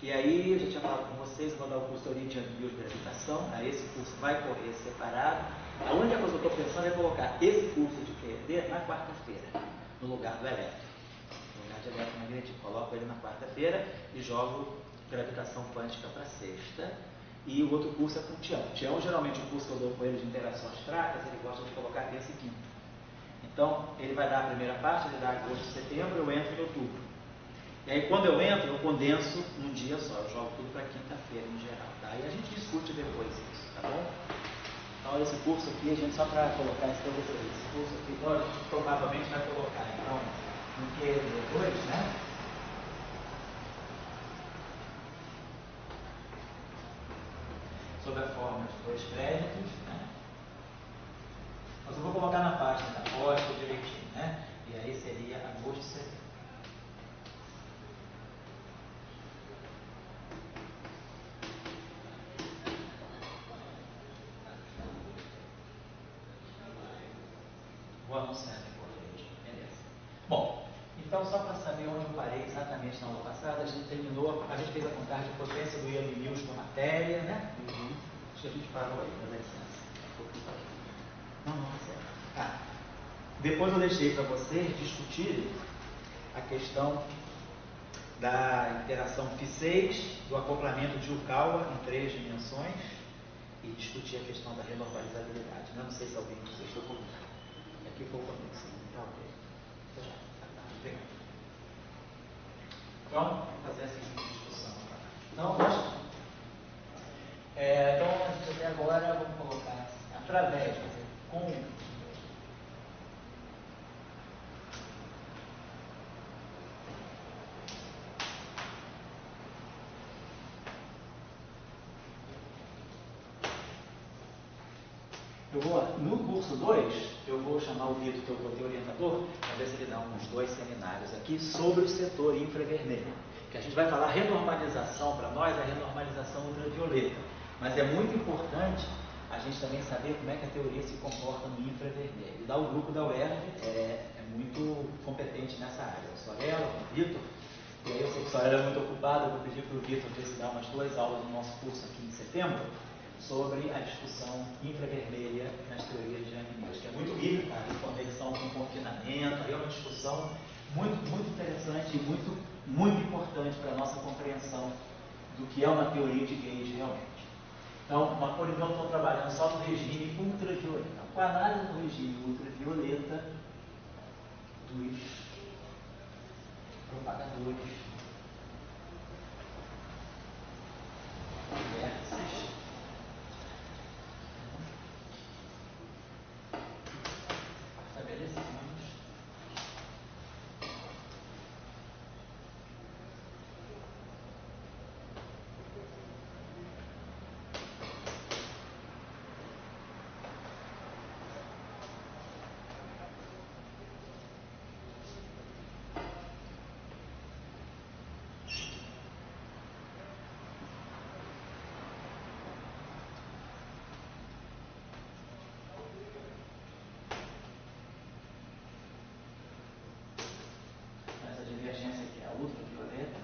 E aí, eu já tinha falado com vocês, vou dar o curso de Origem de Biogravitação, tá? Esse curso vai correr separado. A única coisa que eu estou pensando é colocar esse curso de QED na quarta-feira, no lugar do elétrico. No lugar de eletromagnetismo. Coloco ele na quarta-feira e jogo gravitação quântica para sexta. E o outro curso é com o Tião. O Tião, geralmente, o curso que eu dou com ele de interações fracas, ele gosta de colocar terça e quinta. Então, ele vai dar a primeira parte, ele dá agosto, setembro, eu entro em outubro. E aí, quando eu entro, eu condenso num dia só, eu jogo tudo para quinta-feira em geral, tá? E a gente discute depois isso, tá bom? Então, esse curso aqui, a gente só para colocar esse curso aqui, então, a gente provavelmente vai colocar, então, no QED2, né? Sob a forma de 2 créditos, né? Mas eu vou colocar na página da pós direitinho, né? E aí seria agosto e setembro. Vou anunciar depois, beleza. Bom, então só para saber onde eu parei exatamente na aula passada, a gente terminou, a gente fez a contagem de potência do Young Mills com a matéria, né? Acho que a gente parou aí, dá licença. Não, é certo. Ah, depois eu deixei para vocês discutirem a questão da interação φ6, do acoplamento de Yukawa em 3 dimensões e discutir a questão da renormalizabilidade. Não sei se alguém de vocês ficou comigo. Aqui foi comigo, sim. Tá ok. Obrigado. Então, vamos fazer a seguinte discussão. Então, a gente até agora, vamos colocar assim, através, quer dizer, com... No curso 2, eu vou chamar o Vitor, que eu vou ter orientador, para ver se ele dá uns 2 seminários aqui sobre o setor infravermelho. Que a gente vai falar renormalização, para nós é renormalização ultravioleta. Mas é muito importante a gente também saber como é que a teoria se comporta no infravermelho. E o grupo da UERJ é muito competente nessa área. O Sorella, o Vitor, e aí eu sei que o Sorella é muito ocupado, eu vou pedir para o Vitor ver se dá umas 2 aulas no nosso curso aqui em setembro, sobre a discussão infravermelha nas teorias de Young Mills, que é muito rica, tá? Em conexão com confinamento, aí é uma discussão muito interessante e muito importante para a nossa compreensão do que é uma teoria de gauge realmente. Então, por enquanto, estou trabalhando só no regime ultravioleta. Com a análise do regime ultravioleta dos propagadores vértices estabelecidos nessa divergência que é a ultravioleta.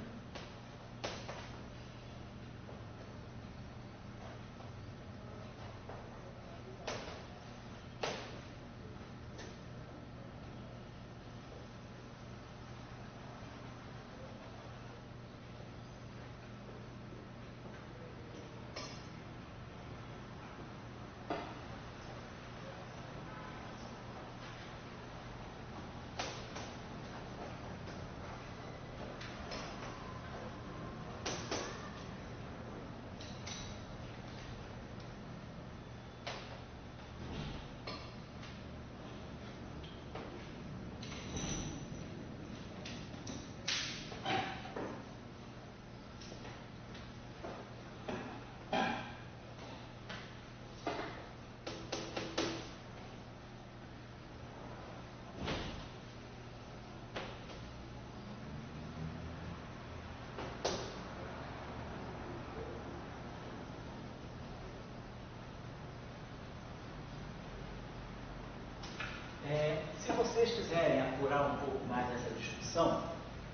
Se vocês quiserem apurar um pouco mais essa discussão,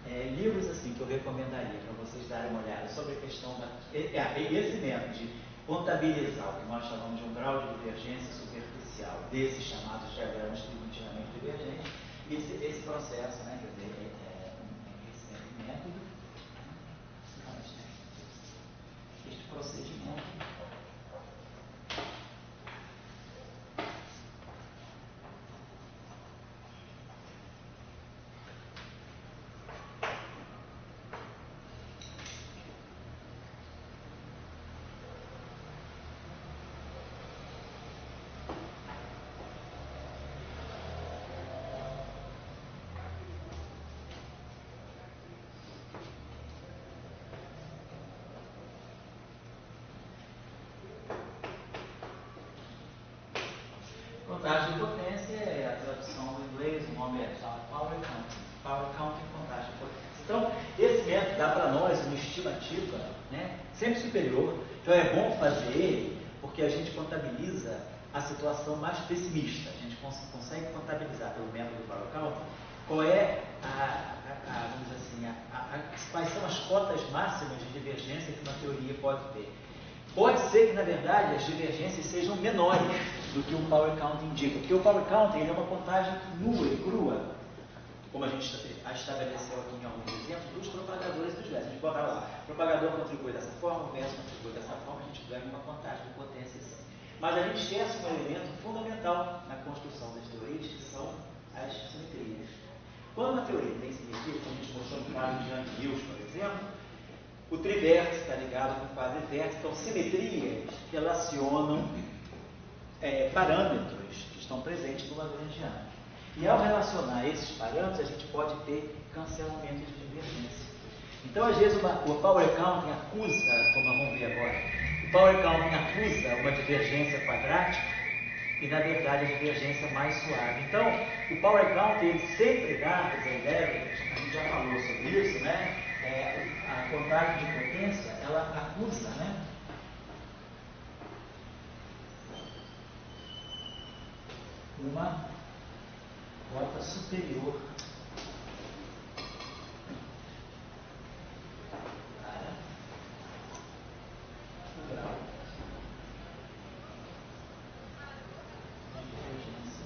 livros assim que eu recomendaria para vocês darem uma olhada sobre a questão esse método de contabilizar o que nós chamamos de um grau de divergência superficial desses chamados diagramas tridimensionalmente divergentes, esse processo, né, quer dizer, esse método, este procedimento. Contagem de potência é a tradução do inglês, o nome é Power Counting. Power Counting, contagem de potência. Então, esse método dá para nós uma estimativa, né, sempre superior. Então, é bom fazer ele porque a gente contabiliza a situação mais pessimista. A gente consegue contabilizar pelo método do Power Counting qual é vamos dizer assim, quais são as cotas máximas de divergência que uma teoria pode ter. Pode ser que, na verdade, as divergências sejam menores do que o Power Counting indica, porque o Power Counting ele é uma contagem nua e crua, como a gente estabeleceu aqui em alguns exemplos, dos propagadores dos versos. A gente bota lá, o propagador contribui dessa forma, o verso contribui dessa forma, a gente ganha uma contagem de potência assim. Mas a gente esquece um elemento fundamental na construção das teorias, que são as simetrias. Quando uma teoria tem simetria, como a gente mostrou no caso de Young-Mills, por exemplo, o trivértice está ligado com o quadrivértice, então simetrias relacionam parâmetros que estão presentes no lagrangiano. E ao relacionar esses parâmetros, a gente pode ter cancelamento de divergência. Então, às vezes, o Power Counting acusa, como vamos ver agora, o Power Counting acusa uma divergência quadrática e, na verdade, a divergência mais suave. Então, o Power Counting ele sempre dá, a gente já falou sobre isso, né? A contagem de potência, ela acusa, né? Uma cota superior para o grau de divergência.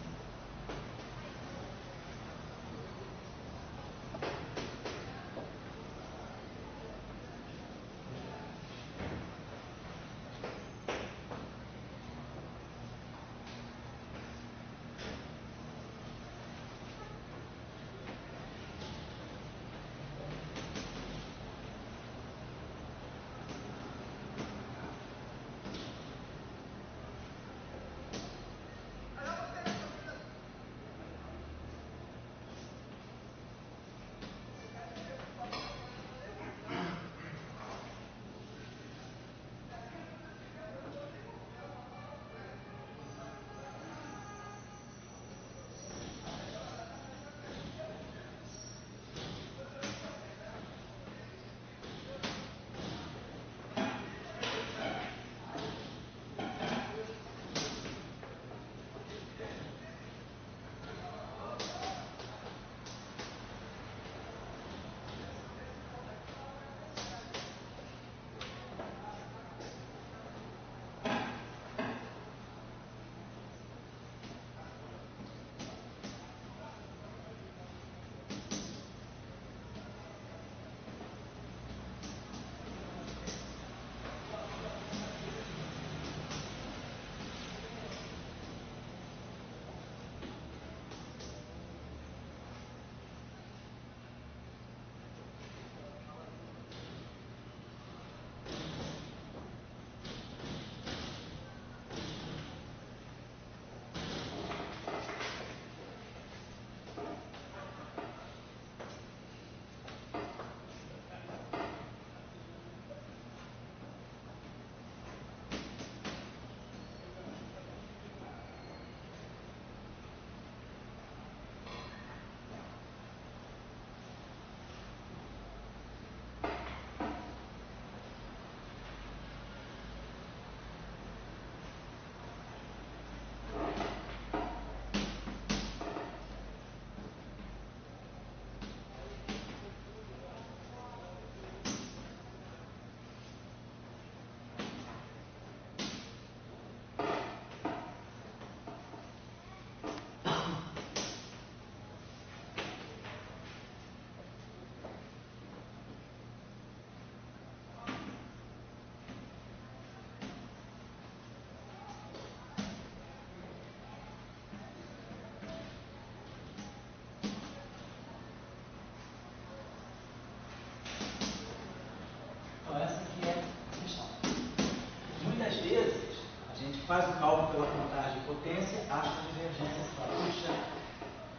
faz o cálculo pela contagem de potência, acha a divergência e fala, puxa,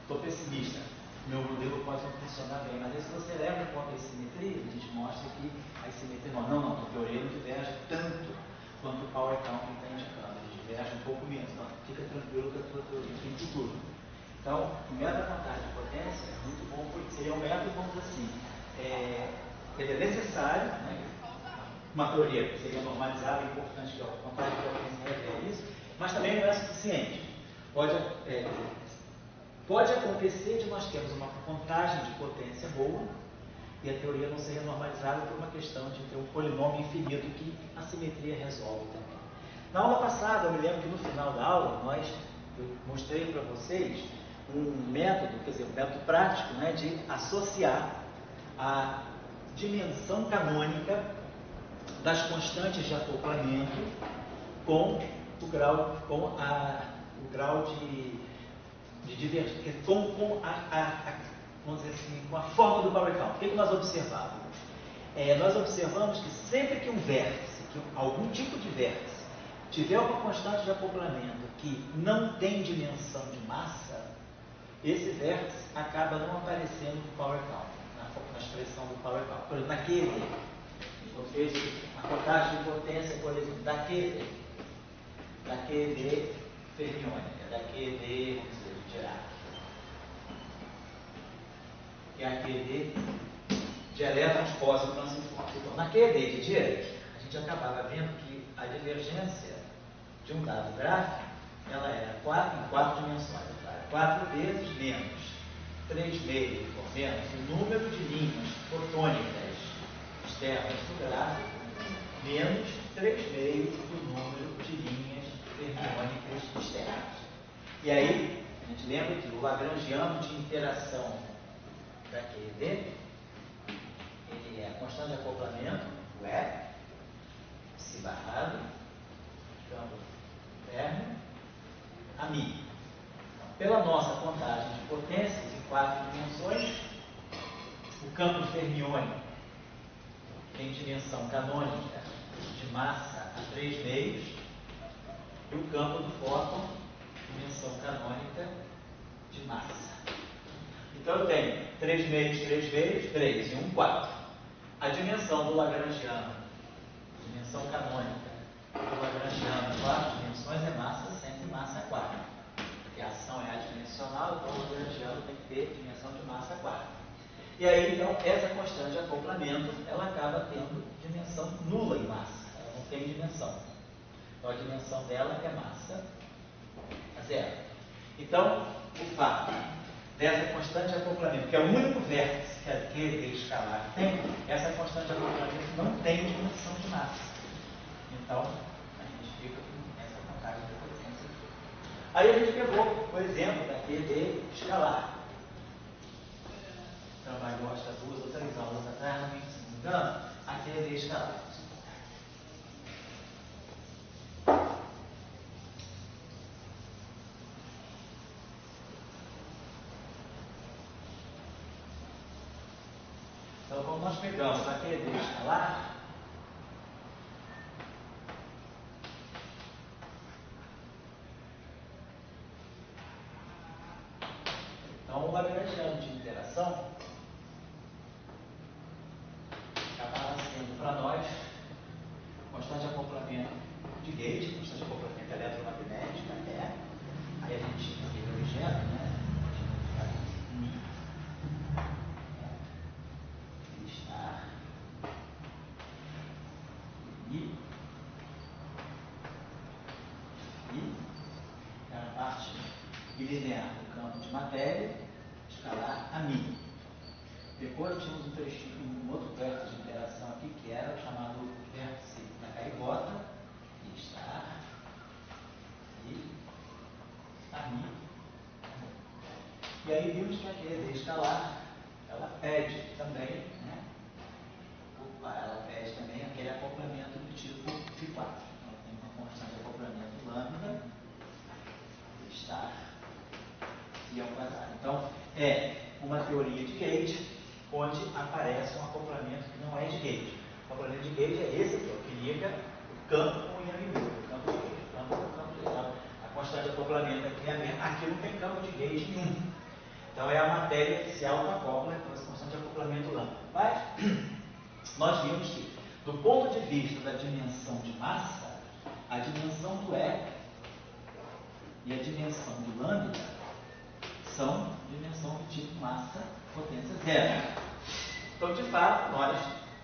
estou pessimista, meu modelo pode não funcionar bem, mas aí se você leva em conta a simetria, a gente mostra que a simetria não, a teoria não diverge tanto quanto o power counting está indicando, ele diverge um pouco menos, então fica tranquilo que a tua teoria tem futuro. Então, o método da contagem de potência é muito bom, porque seria um método, vamos dizer assim, ele é necessário, né? Uma teoria que seria normalizada, é importante que a contagem de potência revele isso, mas também não é suficiente. Pode acontecer de nós termos uma contagem de potência boa e a teoria não seja normalizada por uma questão de ter um polinômio infinito que a simetria resolve também. Na aula passada, eu me lembro que no final da aula, eu mostrei para vocês um método, quer dizer, um método prático, né, de associar a dimensão canônica das constantes de acoplamento com o grau de divergência, vamos dizer assim, com a forma do power count. O que nós observamos? Nós observamos que sempre que um vértice, que algum tipo de vértice, tiver uma constante de acoplamento que não tem dimensão de massa, esse vértice acaba não aparecendo no power count, na expressão do power count. Por exemplo, naquele, eu fiz a contagem de potência, por exemplo, da QED fermiônica, da QED, vamos dizer, de Dirac, que é a QED de elétrons positransformados. Então, na QED de Dirac, a gente acabava vendo que a divergência de um dado gráfico, ela era em 4 dimensões. 4 vezes menos 3 meios por menos o número de linhas fotônicas externas do gráfico, menos 3 meios do número de linhas fermiônicas externas. E aí, a gente lembra que o lagrangiano de interação da QED, ele é a constante de acoplamento, o E, psi barrado, campo térmico, a μ. Pela nossa contagem de potências em 4 dimensões, o campo fermiônico tem dimensão canônica de massa a 3 meios e o campo do fóton, dimensão canônica de massa. Então eu tenho 3 meios, 3 e 1, 4. A dimensão do lagrangiano, dimensão canônica do lagrangiano em 4 dimensões é massa sempre massa 4. Porque a ação é adimensional, então o lagrangiano tem que ter dimensão de massa 4. E aí, então, essa constante de acoplamento, ela acaba tendo dimensão nula em massa. Ela não tem dimensão. Então, a dimensão dela é massa a 0. Então, o fato dessa constante de acoplamento, que é o único vértice que aquele escalar tem, essa constante de acoplamento não tem dimensão de massa. Então, a gente fica com essa contagem de potência aqui. Aí a gente pegou o exemplo daquele escalar. Trabalhou, acho que 2 ou 3 aulas atrás, se não me engano, aquele escalar. Então, quando nós pegamos aquele escalar, então o lagrangiano de interação acaba sendo para nós constante de acoplamento de gauge, constante de acoplamento eletromagnética, aí a gente tinha hidrogênio, né? Estar e era a parte bilinear do campo de matéria, escalar a μ. Depois tínhamos um outro vértice de interação aqui, que era o chamado vértice da caigota, e estar e a μ. E aí vimos que a QED escalar, ela pede também, né? Ela pede também aquele acoplamento do tipo φ4. Ela tem uma constante de acoplamento lambda, estar e ao quadrado. Então, é uma teoria de gauge, onde aparece um acoplamento que não é de gauge. O acoplamento de gauge é esse aqui, que liga o campo com o IMU, o campo de gauge. O campo Então é a matéria inicial da acópula, então essa constante de acoplamento lambda. Mas nós vimos que, do ponto de vista da dimensão de massa, a dimensão do E e a dimensão do lambda são dimensão do tipo massa potência zero. Então, de fato, nós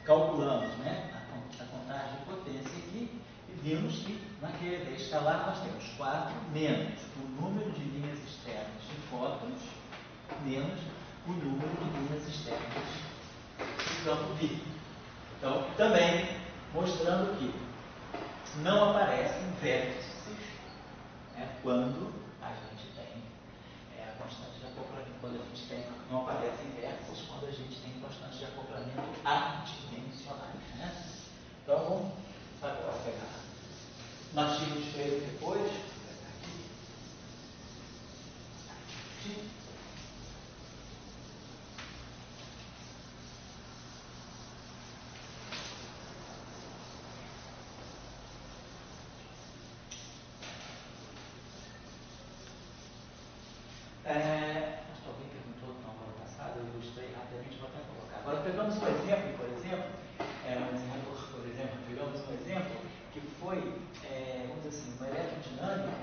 calculamos, né, a contagem de potência aqui e vimos que naquela escalar nós temos 4 menos o número de linhas externas de fótons menos o número de linhas externas do campo V. Então, também mostrando que não aparecem vértices, né, quando a gente tem a constante de acoplamento, quando a gente tem, não aparecem vértices quando a gente tem constantes de acoplamento adimensionais. Né? Então, vamos agora pegar um artigo de feio depois. Acho que alguém perguntou na aula passada, eu ilustrei rapidamente, vou até colocar. Agora pegamos um exemplo, pegamos um exemplo que foi, vamos dizer assim, uma eletrodinâmica,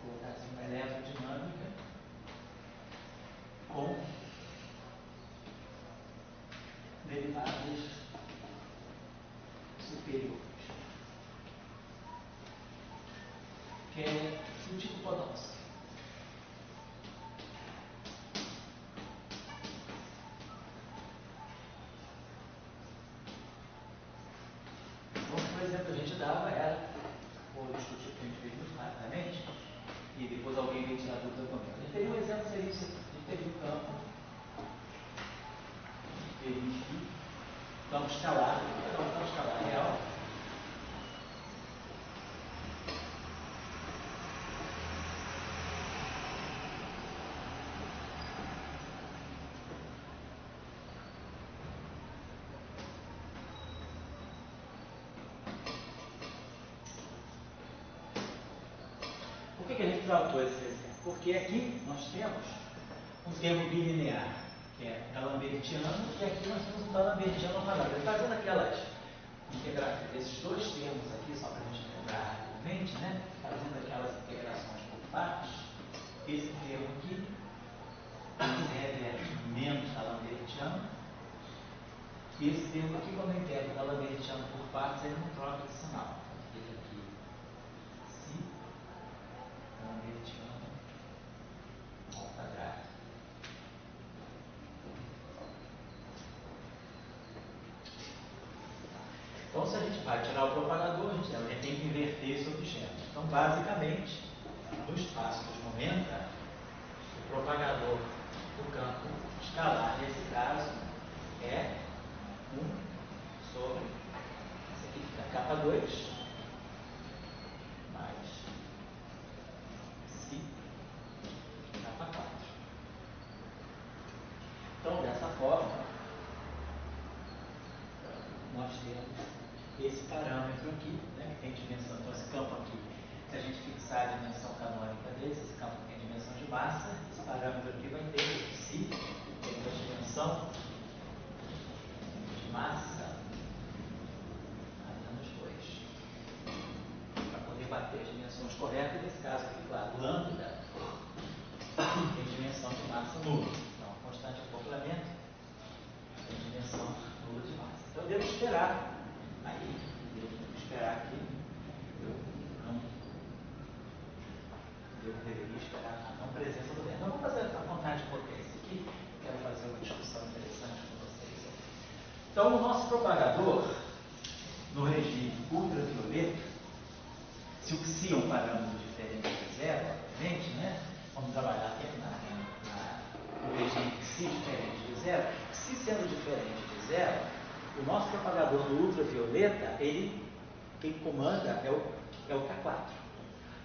vou colocar assim, uma eletrodinâmica com derivadas superiores, que é do tipo Podolsky. Por exemplo, a gente dava era, vou discutir o que a gente fez muito rapidamente, e depois alguém vem tirar dúvida comigo. A gente teria um exemplo, seria isso aqui. A gente teria um campo, campo escalar, um campo escalar real. Por que a gente tratou esse exemplo? Porque aqui nós temos um termo bilinear, que é d'Alembertiano, e aqui nós temos um d'Alembertiano ao quadrado. Ele está fazendo aquelas integrações, esses dois termos aqui, só para a gente lembrar rapidamente, né? Está fazendo aquelas integrações por partes. Esse termo aqui, ele se reverte menos d'Alembertiano, e esse termo aqui, quando eu integro d'Alembertiano por partes, ele não troca de sinal. Fica aqui, si, d'Alembertiano ao quadrado. Então, se a gente vai tirar o propagador, a gente tem que inverter esse objeto. Então, basicamente, no espaço dos momenta, o propagador do campo escalar, nesse caso, é 1 sobre, isso aqui fica K2, mais si K4. Então, dessa forma, nós temos esse parâmetro aqui, né, que tem dimensão. Então, esse campo aqui, se a gente fixar a dimensão canônica dele, esse campo tem dimensão de massa, esse parâmetro aqui vai ter si, tem uma dimensão de massa a menos 2. Para poder bater as dimensões corretas, nesse caso aqui, claro, lambda tem dimensão de massa nula. Então, a constante de acoplamento tem dimensão nula de massa. Então, eu devo esperar. Aí, eu devo esperar que eu deveria esperar a não presença do vento. Eu vou fazer a contagem de potência aqui. Quero fazer uma discussão interessante com vocês. Então, o nosso propagador, no regime ultravioleta, se o psi é um parâmetro diferente de zero, obviamente, né? Vamos trabalhar aqui no regime psi diferente de zero. Psi sendo diferente de zero, o nosso propagador no ultravioleta, quem comanda é o K4.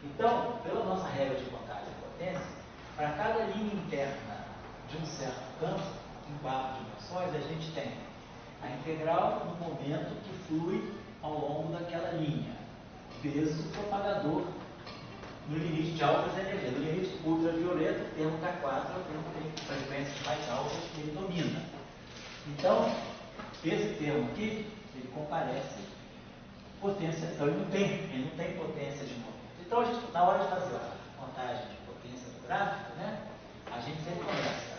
Então, pela nossa regra de contagem de potência, para cada linha interna de um certo campo, em 4 dimensões, a gente tem a integral do momento que flui ao longo daquela linha, vezes o propagador no limite de altas energias. No limite ultravioleta, o termo K4 é o termo que tem frequências mais altas que ele domina. Então, esse termo aqui, ele comparece potência, então ele não tem potência de movimento. Então, a gente, na hora de fazer a contagem de potência do gráfico, né, a gente sempre começa.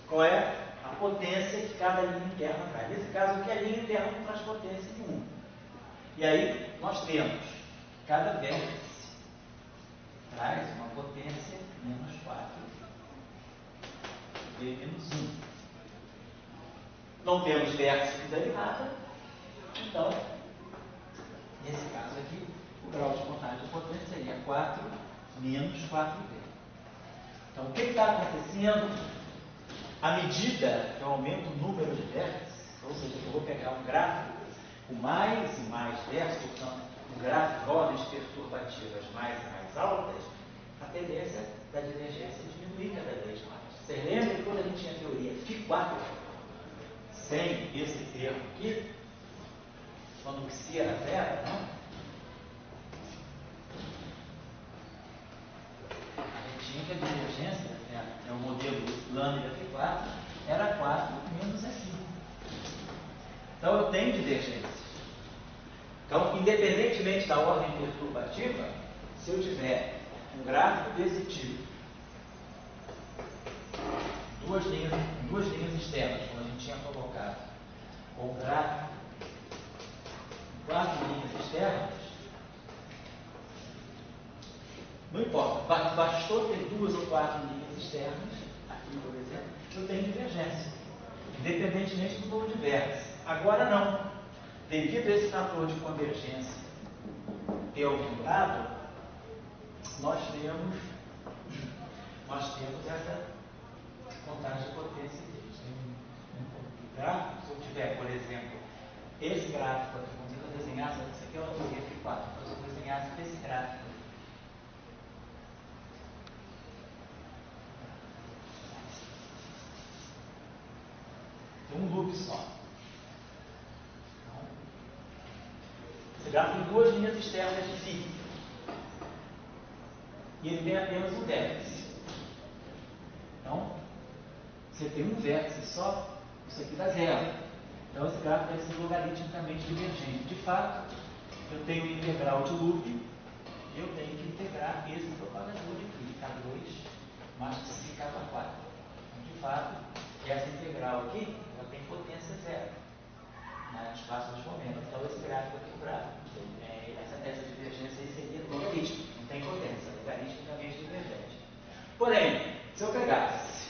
Qual é a potência que cada linha interna traz? Nesse caso aqui, a linha interna não traz potência nenhuma. E aí, nós temos cada vértice traz uma potência menos 4 V menos 1. Não temos vértice com derivada, então, nesse caso aqui, o grau de contagem de potência seria 4 menos 4V. Então, o que está acontecendo? À medida que eu aumento o número de vértices, ou seja, eu vou pegar um gráfico com mais e mais vértices, portanto, um gráfico de ordens perturbativas mais e mais altas, a tendência da divergência é diminuir cada vez mais. Vocês lembram que quando a gente tinha a teoria Φ4, sem esse termo aqui, quando o Xi era zero, né? A gente tinha que a divergência, o modelo lambda Φ4, era 4 menos E5. Então eu tenho divergências. Então, independentemente da ordem perturbativa, se eu tiver um gráfico positivo, duas linhas externas, como a gente tinha colocado, ou um gráfico com 4 linhas externas, não importa, bastou ter 2 ou 4 linhas externas, aqui por exemplo, eu tenho divergência, independentemente do número de vértices. Agora não, devido a esse fator de convergência ter aumentado, nós temos essa contagem de potência deles. Gráfico, se eu tiver, por exemplo, esse gráfico aqui, como se eu desenhasse, isso aqui é uma teoria Φ4, então se eu desenhasse esse gráfico, tem um loop só. Então, esse gráfico tem 2 linhas externas de φ. E ele tem apenas um vértice. Então, você tem um vértice só, isso aqui dá zero. Então, esse gráfico deve ser logaritmicamente divergente. De fato, eu tenho um integral de loop, e eu tenho que integrar esse propagador aqui, K2 mais K4. Então, de fato, essa integral aqui, ela tem potência zero, no espaço dos momentos. Então, esse gráfico aqui, essa divergência aí seria logarítmica, não tem potência, logaritmicamente divergente. Porém, se eu pegasse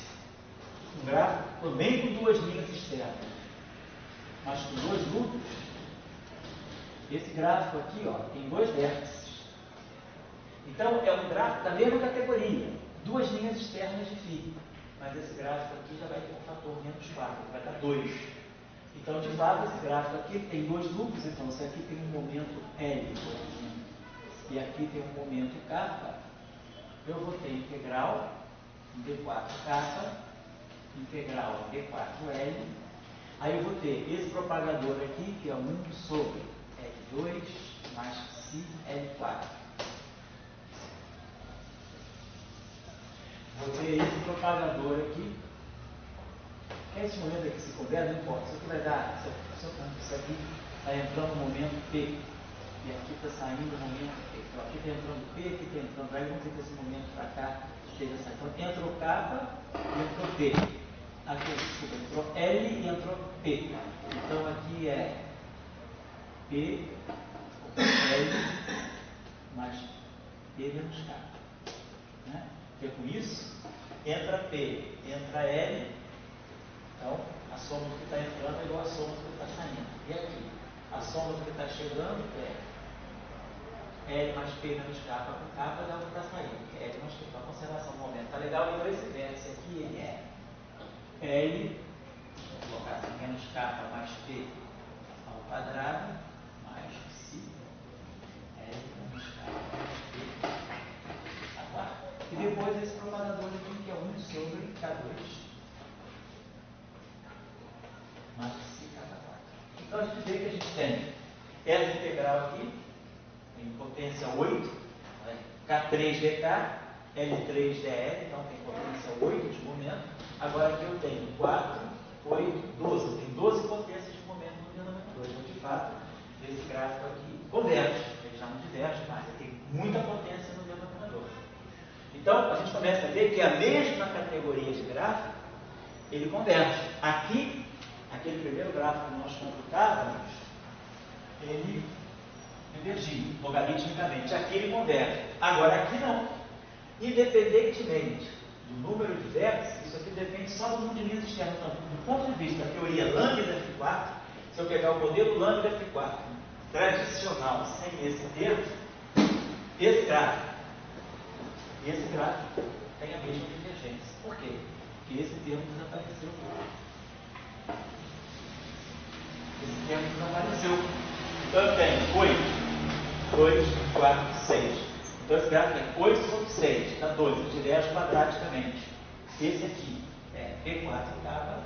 um gráfico também com 2 linhas externas, mas com 2 núcleos, esse gráfico aqui tem 2 vértices. Então, é um gráfico da mesma categoria, 2 linhas externas de φ. Mas esse gráfico aqui já vai ter um fator menos 4, vai dar 2. Então, de fato, esse gráfico aqui tem 2 núcleos, então se aqui tem um momento L, por exemplo, e aqui tem um momento K, eu vou ter integral d4K, integral d4L, aí eu vou ter esse propagador aqui, que é 1 sobre L2 mais L4. Vou ter esse propagador aqui, que é esse momento aqui que se couber, não importa, isso aqui vai dar, isso aqui está entrando no momento P, e aqui está saindo o momento P. Então aqui está entrando P, aqui está entrando L, vamos dizer que esse momento para cá esteja saindo. Então entrou K e entrou P. Aqui, desculpa, entrou L e entrou P. Então aqui é P, L, mais P menos K. Né? Porque com isso, entra P, entra L, então a soma do que está entrando é igual a soma do que está saindo. E aqui, a soma do que está chegando é L mais P menos K com K dá o que está saindo. L mais P, então a conservação do momento. Está legal? Então esse vértice aqui ele é L, vou colocar assim, menos K mais P ao quadrado, mais psi, L menos K mais P a quarta. E depois esse propagador aqui, que é 1 sobre K2 mais psi K4. Então a gente vê que a gente tem essa integral aqui, em potência 8, né? K3DK, L3DL, então tem potência 8 de momento. Agora aqui eu tenho 4, 8, 12. Eu tenho 12 potências de momento no denominador. Então, de fato, esse gráfico aqui converge. Ele já não diverge mais. Ele tem muita potência no denominador. Então, a gente começa a ver que a mesma categoria de gráfico, ele converge. Aqui, aquele primeiro gráfico que nós computávamos, ele divergia logaritmicamente. Aqui ele converge. Agora, aqui não. Independentemente do número de vértices, isso aqui depende só do número de linhas externas. Então, do ponto de vista da teoria lambda F4, se eu pegar o modelo lambda F4 tradicional, sem esse termo, esse gráfico tem a mesma divergência. Por quê? Porque esse termo desapareceu. Esse termo desapareceu. Então eu tenho 8, 2, 4, 6. Então esse gráfico é 8 sobre 6, dá 12, diverge quadraticamente. Esse aqui é P4K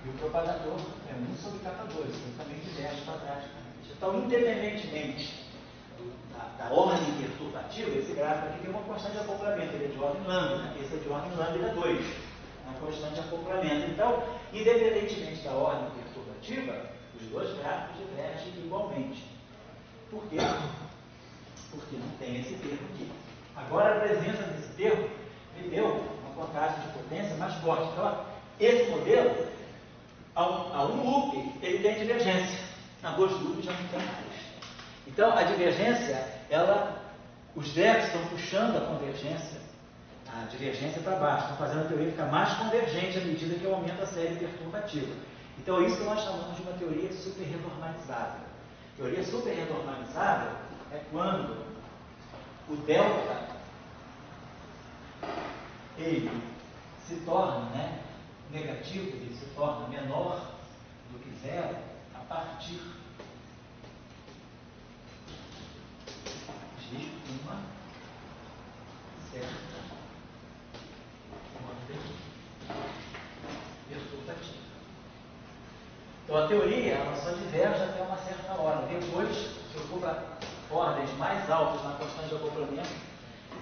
e o propagador é 1 sobre K2, ele também diverge quadraticamente. Então, independentemente da ordem perturbativa, esse gráfico aqui tem uma constante de acoplamento, ele é de ordem lambda, esse é de ordem lambda 2, uma constante de acoplamento. Então, independentemente da ordem perturbativa, os dois gráficos divergem igualmente. Por quê? Porque não tem esse termo aqui. Agora, a presença desse termo me deu uma contagem de potência mais forte. Então, esse modelo, a um loop, ele tem divergência. A dois loops já não tem mais. Então, a divergência, os vértices estão puxando a divergência para baixo, estão fazendo a teoria ficar mais convergente à medida que eu aumento a série perturbativa. Então, é isso que nós chamamos de uma teoria superrenormalizável. Teoria superrenormalizável é quando o delta ele se torna negativo, ele se torna menor do que zero a partir de uma certa ordem perturbativa. Então a teoria ela só diverge até uma certa hora. Depois, se ocupa ordens mais altas na constante de acoplamento,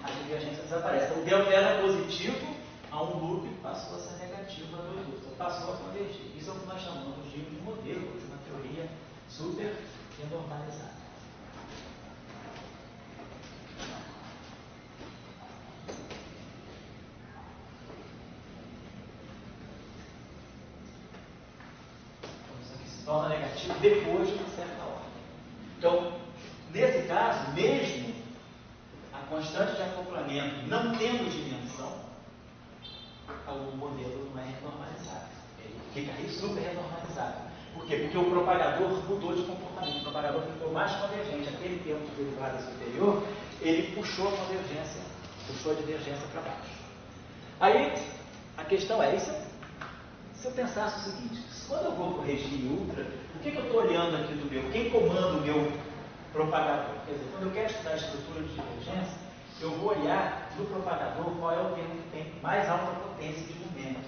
a divergência desaparece. Então o delta era positivo a um loop, passou a ser negativo a dois loops. Então passou a convergir. Isso é o que nós chamamos de um modelo, de uma teoria super renormalizada. Se torna negativo depois de uma certa ordem. Então, nesse caso, mesmo a constante de acoplamento não tendo dimensão, o modelo não é renormalizável. Ele fica aí super renormalizável. Por quê? Porque o propagador mudou de comportamento. O propagador ficou mais convergente. Aquele tempo de derivada superior, ele puxou a convergência, puxou a divergência para baixo. Aí, a questão é, se eu pensasse o seguinte, quando eu vou para o regime ultra, o que eu estou olhando aqui do meu? Quem comanda o meu propagador? Quer dizer, quando eu quero estudar a estrutura de divergência, eu vou olhar no propagador qual é o termo que tem mais alta potência de momento.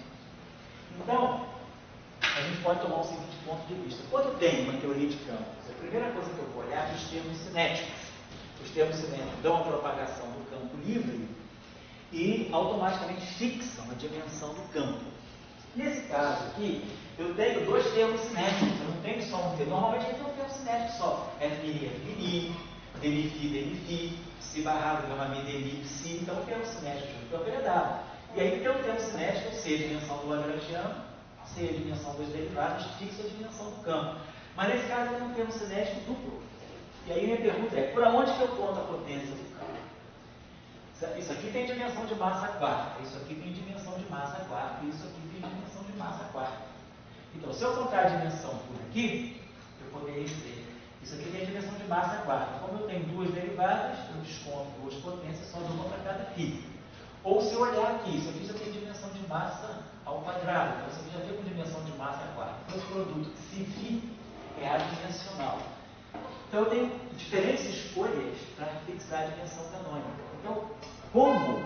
Então, a gente pode tomar o seguinte ponto de vista. Quando tem uma teoria de campos, a primeira coisa que eu vou olhar é os termos cinéticos. Os termos cinéticos dão a propagação do campo livre e automaticamente fixam a dimensão do campo. Nesse caso aqui, eu tenho dois termos cinéticos, eu não tenho só um termo. Normalmente eu tenho um termo cinético só. FMI, FMI, DMFI, DMFI, Psi barrado, gama mi, DMI, Psi. Então o termo cinético de campo ele é dado. E aí tem o termo cinético, C, a dimensão do Lagrangiano, C, a dimensão dos derivados, fixa a dimensão do campo. Mas nesse caso eu tenho um termo cinético duplo. E aí minha pergunta é, por onde que eu conto a potência do campo? Isso aqui tem dimensão de massa quarta, isso aqui tem dimensão de massa quarta, e isso aqui tem dimensão de massa quarta. Então, se eu contar a dimensão por aqui, eu poderia dizer, isso aqui tem dimensão de massa quarta. Como eu tenho duas derivadas, eu desconto duas potências, só uma para cada φ. Ou se eu olhar aqui, isso aqui já tem dimensão de massa ao quadrado, então isso aqui já tem uma dimensão de massa quarta. Então, o produto Psi é adimensional. Então, eu tenho diferentes escolhas para fixar a dimensão canônica. Então, como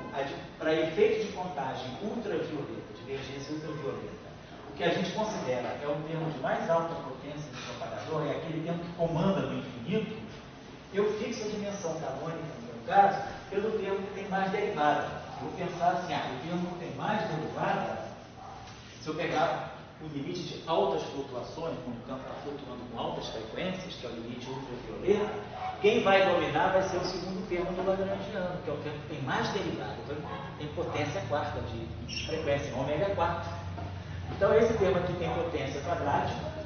para efeito de contagem ultravioleta, divergência ultravioleta, o que a gente considera é o termo de mais alta potência do propagador, é aquele termo que comanda no infinito, eu fixo a dimensão canônica no meu caso, pelo termo que tem mais derivada. Eu vou pensar assim, o termo que tem mais derivada, se eu pegar o limite de altas flutuações, quando o campo está flutuando com altas frequências, que é o limite ultravioleta, quem vai dominar vai ser o segundo termo do Lagrangiano, que é o termo que tem mais derivada. Então, tem potência quarta de frequência, ômega 4. Então, esse termo aqui tem potência quadrática,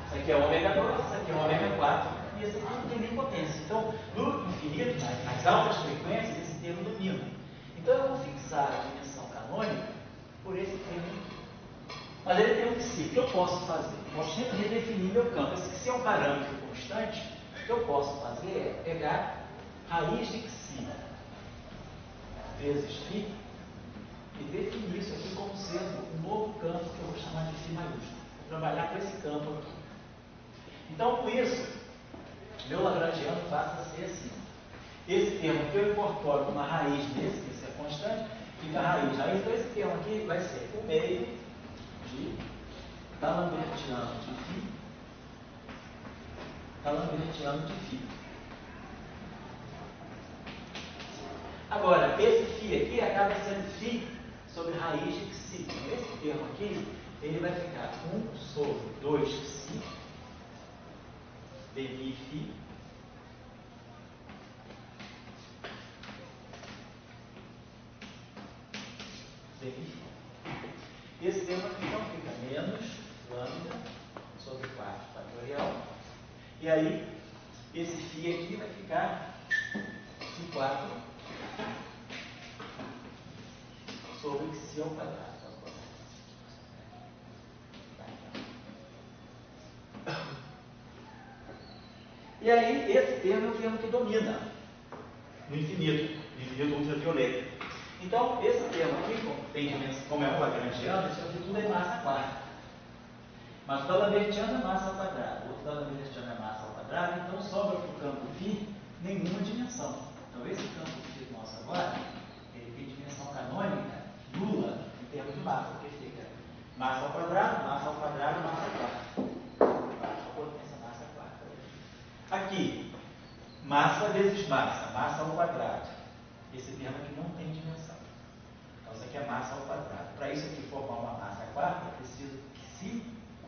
isso aqui é ômega 2, isso aqui é ômega 4, e esse aqui não tem nem potência. Então, no infinito, nas altas frequências, esse termo domina. Então, eu vou fixar a dimensão canônica por esse termo aqui. Mas ele tem um psi. O que eu posso fazer? Eu posso sempre redefinir meu campo. Esse psi é um parâmetro constante. O que eu posso fazer é pegar raiz de psi vezes φ e definir isso aqui como sendo um novo campo que eu vou chamar de φ maiúsculo. Vou trabalhar com esse campo aqui. Então, com isso, meu lagrangiano passa a ser assim. Esse termo que eu incorporo uma raiz desse, que isso é constante, fica a raiz. Aí, então, esse termo aqui vai ser o meio de D'Alembertiano de φ, D'Alembertiano de φ. Agora, esse φ aqui acaba sendo φ sobre raiz de psi. Então, esse termo aqui, ele vai ficar 1 sobre 2 psi dmi φ dmi φ. Esse termo aqui então fica menos lambda sobre 4 fatorial. E aí, esse φ aqui vai ficar em 4 sobre psi ao quadrado. E aí, esse termo é o termo que domina no infinito ultravioleta. Então, esse termo aqui, como é um lagrangiano, isso aqui tudo é massa quarta. Mas o D'Alembertiano é massa ao quadrado, o outro D'Alembertiano é massa ao quadrado, então sobra para o campo φ nenhuma dimensão. Então, esse campo φ nosso agora, ele tem dimensão canônica nula em termos de massa, porque fica massa ao quadrado, massa quarta. A potência massa quarta. Aqui, massa vezes massa ao quadrado. Esse termo aqui não tem dimensão. Então, isso aqui é massa ao quadrado. Para isso aqui formar uma massa quarta, eu preciso que se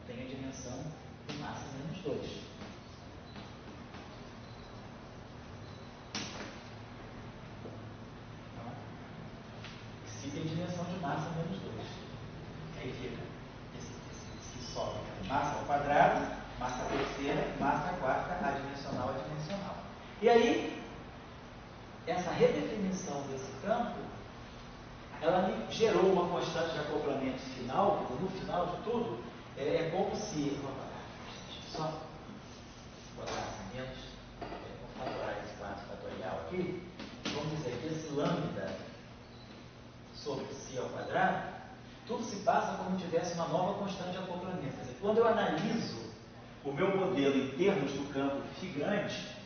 tenha dimensão de massa menos 2. Então, se tem dimensão de massa menos 2. Aí fica esse sobe massa ao quadrado, massa terceira, massa quarta, adimensional. E aí, essa redefinição desse campo, ela me gerou uma constante de acoplamento final, no final de tudo, é como se, só botar menos, vou fatorar esse 4 fatorial aqui, vamos dizer que esse lambda sobre π ao quadrado, tudo se passa como se tivesse uma nova constante de acoplamento. Quer dizer, quando eu analiso o meu modelo em termos do campo φ grande,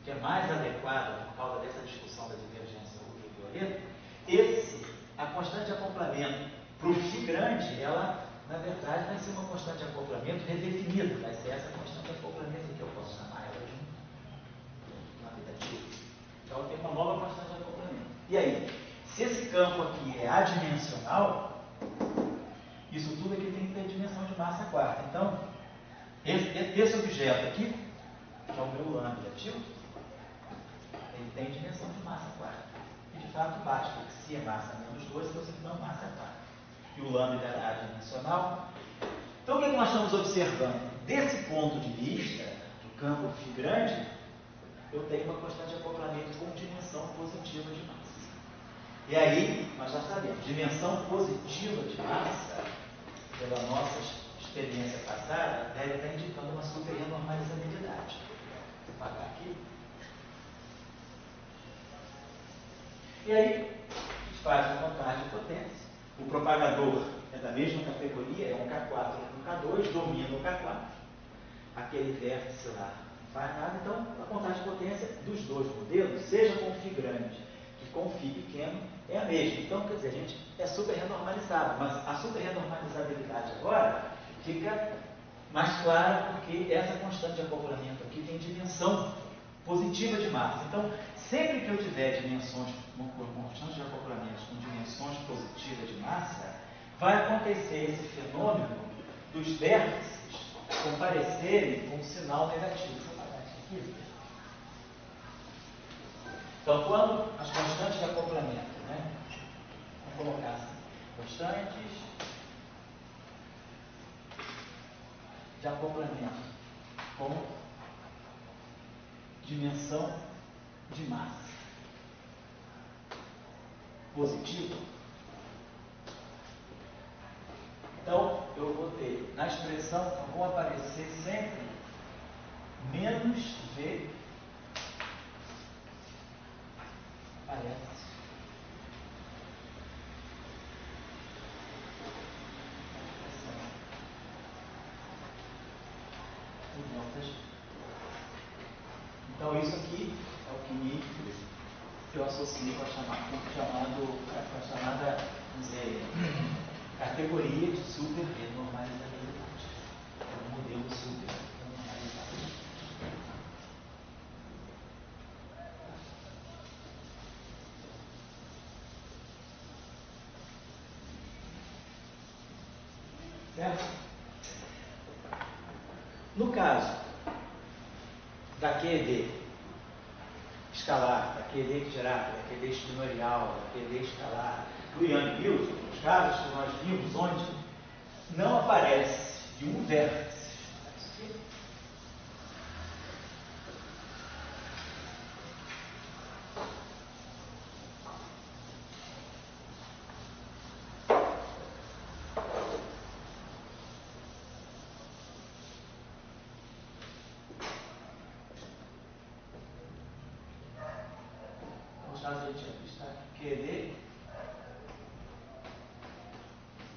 que é mais adequado por causa dessa discussão da divergência ultravioleta, a constante de acoplamento para o φ grande, ela, na verdade, vai ser uma constante de acoplamento redefinida. Vai ser essa constante de acoplamento que eu posso chamar ela de uma quantitativa. Então, eu tenho uma nova constante de acoplamento. E aí, se esse campo aqui é adimensional, isso tudo aqui tem que ter dimensão de massa quarta. Então, esse objeto aqui, que é o meu lambda ativo, ele tem dimensão de massa quarta. E de fato basta, porque se é massa menos 2, então você não massa quarta. E o lambda é adimensional. Então o que nós estamos observando? Desse ponto de vista, do campo φ grande, eu tenho uma constante de acoplamento com dimensão positiva de massa. E aí, nós já sabemos, dimensão positiva de massa, pela nossa experiência passada, deve estar indicando uma superrenormalizabilidade. Vou apagar aqui. E aí, a gente faz uma contagem de potência. O propagador é da mesma categoria, é um K4 com K2, domina o K4. Aquele vértice lá não faz nada. Então, a contagem de potência dos dois modelos, seja com φ grande que com φ pequeno, é a mesma. Então, quer dizer, a gente é super renormalizado, mas a super renormalizabilidade agora fica mais clara porque essa constante de acoplamento aqui tem dimensão positiva de massa. Então, sempre que eu tiver dimensões, constante de acoplamentos com dimensões positivas de massa, vai acontecer esse fenômeno dos vértices comparecerem com um sinal negativo. Deixa eu apagar isso aqui. Então, quando as constantes de acoplamento, né? Vamos colocar assim, constantes de acoplamento com dimensão de massa positiva. Então, eu vou ter, na expressão, vão aparecer sempre menos V aparece em delta G. Então, isso aqui é o que eu associo com a chamada, vamos dizer, categoria de super-renormalizabilidade. É um modelo super-renormalizado. Certo? No caso da QED escalar, da QED geral, da QED espinorial, da QED escalar, do Yang-Mills, os casos que nós vimos onde não aparece de um vértice. Os casos a gente já viu, tá? QED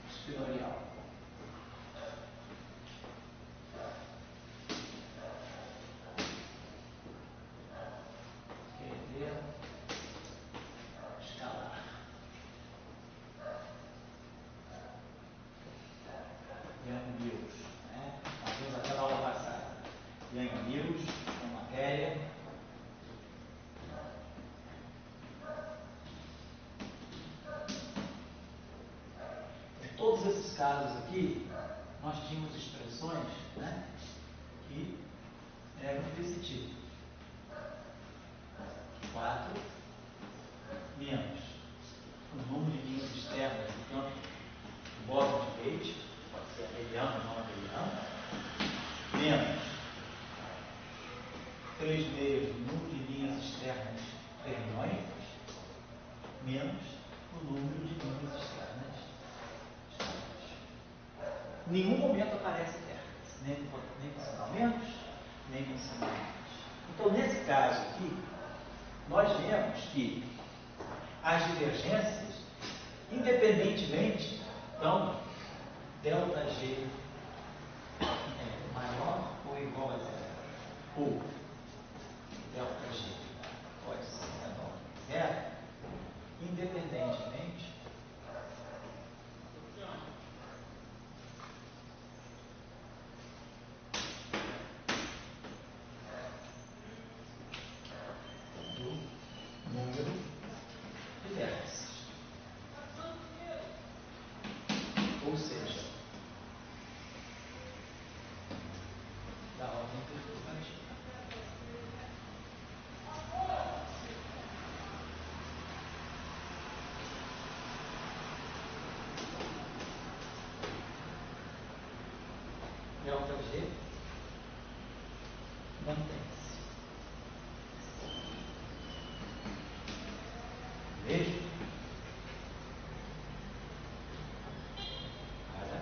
espinorial. QED escalar. Yang-Mills, né? Nós vimos até na aula passada. Yang-Mills, uma matéria. Em todos esses casos aqui, nós tínhamos expressões, né, que eram desse tipo. 4 menos o número de linhas externas do campo do bóson de Tate, pode ser abeliano ou não abeliano, menos 3 meios do número de linhas externas fermiônicas, menos o número de linhas externas estáticas. Em nenhum momento aparece vértice, nem com sinal menos, nem com sinal mais. Então, nesse caso aqui, nós vemos que as divergências, independentemente, então, ΔG é maior ou igual a zero, ou ΔG pode ser menor que zero, independentemente do número de vértices. Ou seja, da ordem perturbativa. ΔG mantém-se. Veja. Nada.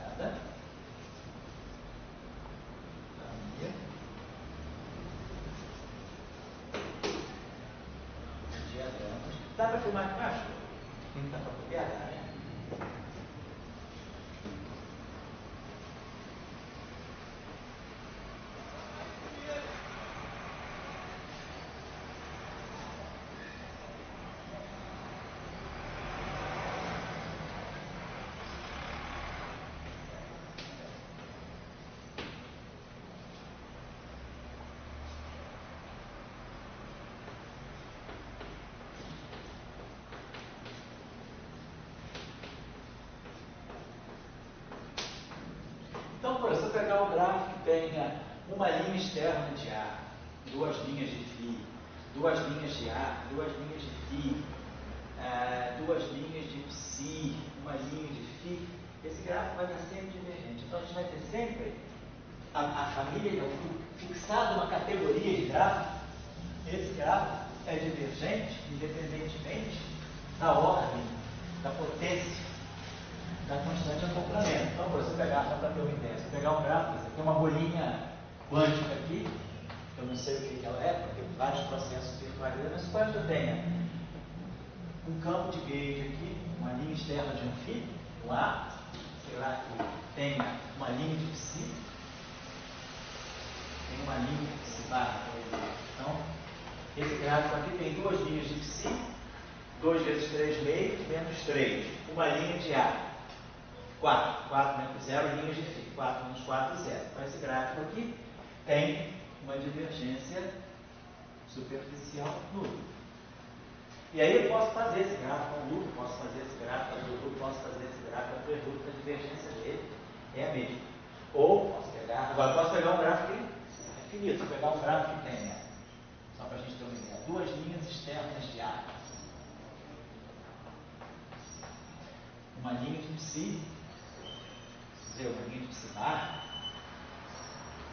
Nada. Diagramas. Dá para filmar aqui embaixo? Dá para copiar? Dá, né? tenha uma linha externa de ar, duas linhas de φ, duas linhas de ar, duas linhas de φ, duas linhas de psi, uma linha de φ, esse gráfico vai estar sempre divergente. Então a gente vai ter sempre a família fixada uma categoria de gráfico. Esse gráfico é divergente independentemente da ordem, da potência, da quantidade de acoplamento. Então, por você pegar, só para ter uma ideia, se pegar um gráfico, você tem uma bolinha quântica aqui, eu não sei o que ela é, porque tem vários processos virtuais, mas suponho que eu tenha um campo de gauge aqui, uma linha externa de um φ, um A, sei lá, que tenha uma linha de psi, tem uma linha de psi barra, por exemplo. Então, esse gráfico aqui tem duas linhas de psi, 2 vezes 3 meio, menos 3, uma linha de A, 4 menos 0, linhas de φ, 4 menos 4, 0. Então, esse gráfico aqui tem uma divergência superficial nula. E aí eu posso fazer esse gráfico ao Newton, posso fazer esse gráfico ao Newton, posso fazer esse gráfico ao Newton, a divergência dele é a mesma. Ou posso pegar, agora posso pegar um gráfico que é finito, vou pegar um gráfico que tenha, só para a gente ter uma ideia, duas linhas externas de ar, uma linha de psi, uma linha de psi bar,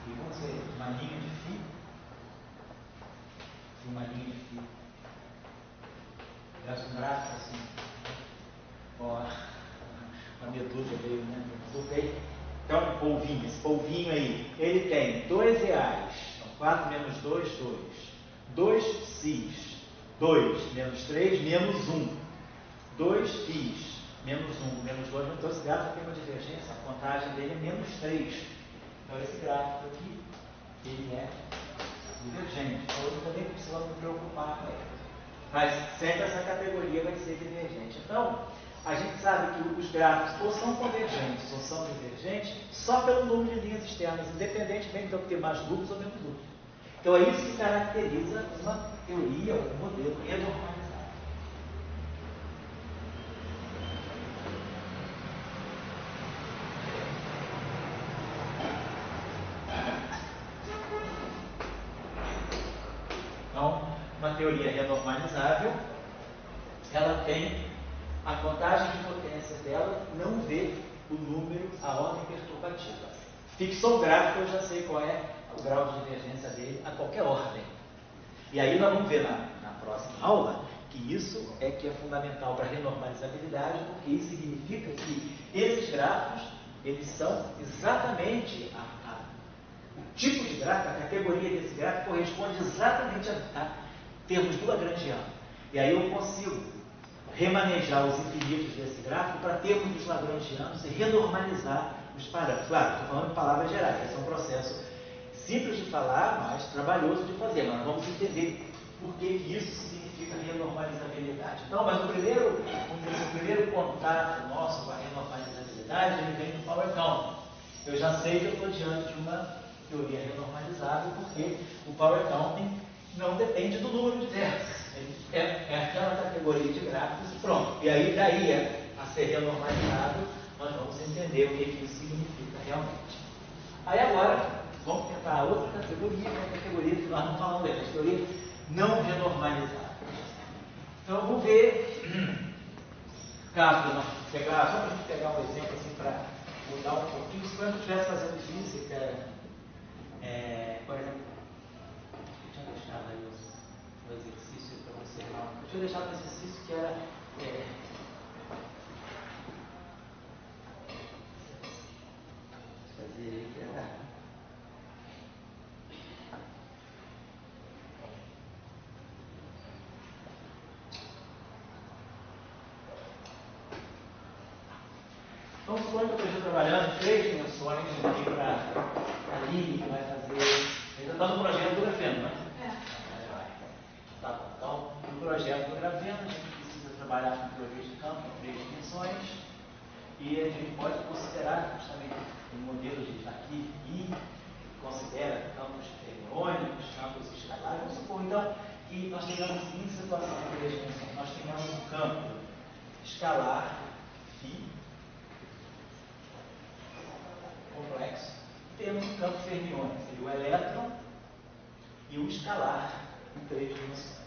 e vamos ver, uma linha de φ e uma linha de φ. Peço um gráfico assim, ó, a medusa veio, né? Então, polvinho, esse polvinho aí, ele tem 2 reais, então 4 menos 2, 2. 2 psis, 2 menos 3, menos 1. 2 φs, menos 1, menos 2. Então, esse gráfico tem uma divergência, a contagem dele é menos 3. Então, esse gráfico aqui, ele é divergente. Então, eu também preciso me preocupar com ele. Mas sempre essa categoria vai ser divergente. Então, a gente sabe que os gráficos ou são convergentes ou são divergentes só pelo número de linhas externas, independentemente de eu ter mais loops ou menos loops. Então, é isso que caracteriza uma teoria, um modelo renormalizado. Então, uma teoria renormalizável, ela tem a contagem de potência dela, não vê o número, a ordem perturbativa. Fixou o gráfico, eu já sei qual é o grau de divergência dele a qualquer ordem. E aí nós vamos ver na próxima aula que isso é que é fundamental para a renormalizabilidade, porque isso significa que esses gráficos, eles são exatamente o tipo de gráfico, a categoria desse gráfico corresponde exatamente a termos do Lagrangiano. E aí eu consigo remanejar os infinitos desse gráfico para termos dos Lagrangianos e renormalizar os parâmetros. Claro, estou falando de palavras gerais, esse é um processo simples de falar, mas trabalhoso de fazer. Mas vamos entender por que isso significa renormalizabilidade. Então, mas o primeiro contato nosso com a renormalizabilidade, ele vem do Power Count. Eu já sei que eu estou diante de uma teoria renormalizável, porque o Power Counting não depende do número de vértices. É aquela categoria de gráficos e pronto. E aí, daí a ser renormalizado, nós vamos entender o que isso significa realmente. Aí agora, vamos tentar a outra categoria, que é a categoria que nós não falamos dela, a categoria não renormalizável. Então, vamos ver casos, só para a gente pegar um exemplo assim, para mudar um pouquinho. Se quando eu estivesse fazendo física, por exemplo, eu tinha deixado aí o exercício para você. Eu tinha deixado um exercício que era fazer ele que era então, suponho que eu esteja trabalhando em 3 dimensões aqui para a Lili, que vai fazer. Ainda está no projeto do grafeno, né? Tá bom. Então, no projeto do grafeno, a gente precisa trabalhar com teorias de campo em 3 dimensões e a gente pode considerar justamente o modelo de aqui e considera campos fermiônicos, campos escalares. Vamos supor, então, que nós tenhamos a seguinte situação em 3 dimensões. Nós tenhamos um campo escalar φ complexo, temos um campo fermiônico, seria o elétron e o escalar em 3 dimensões.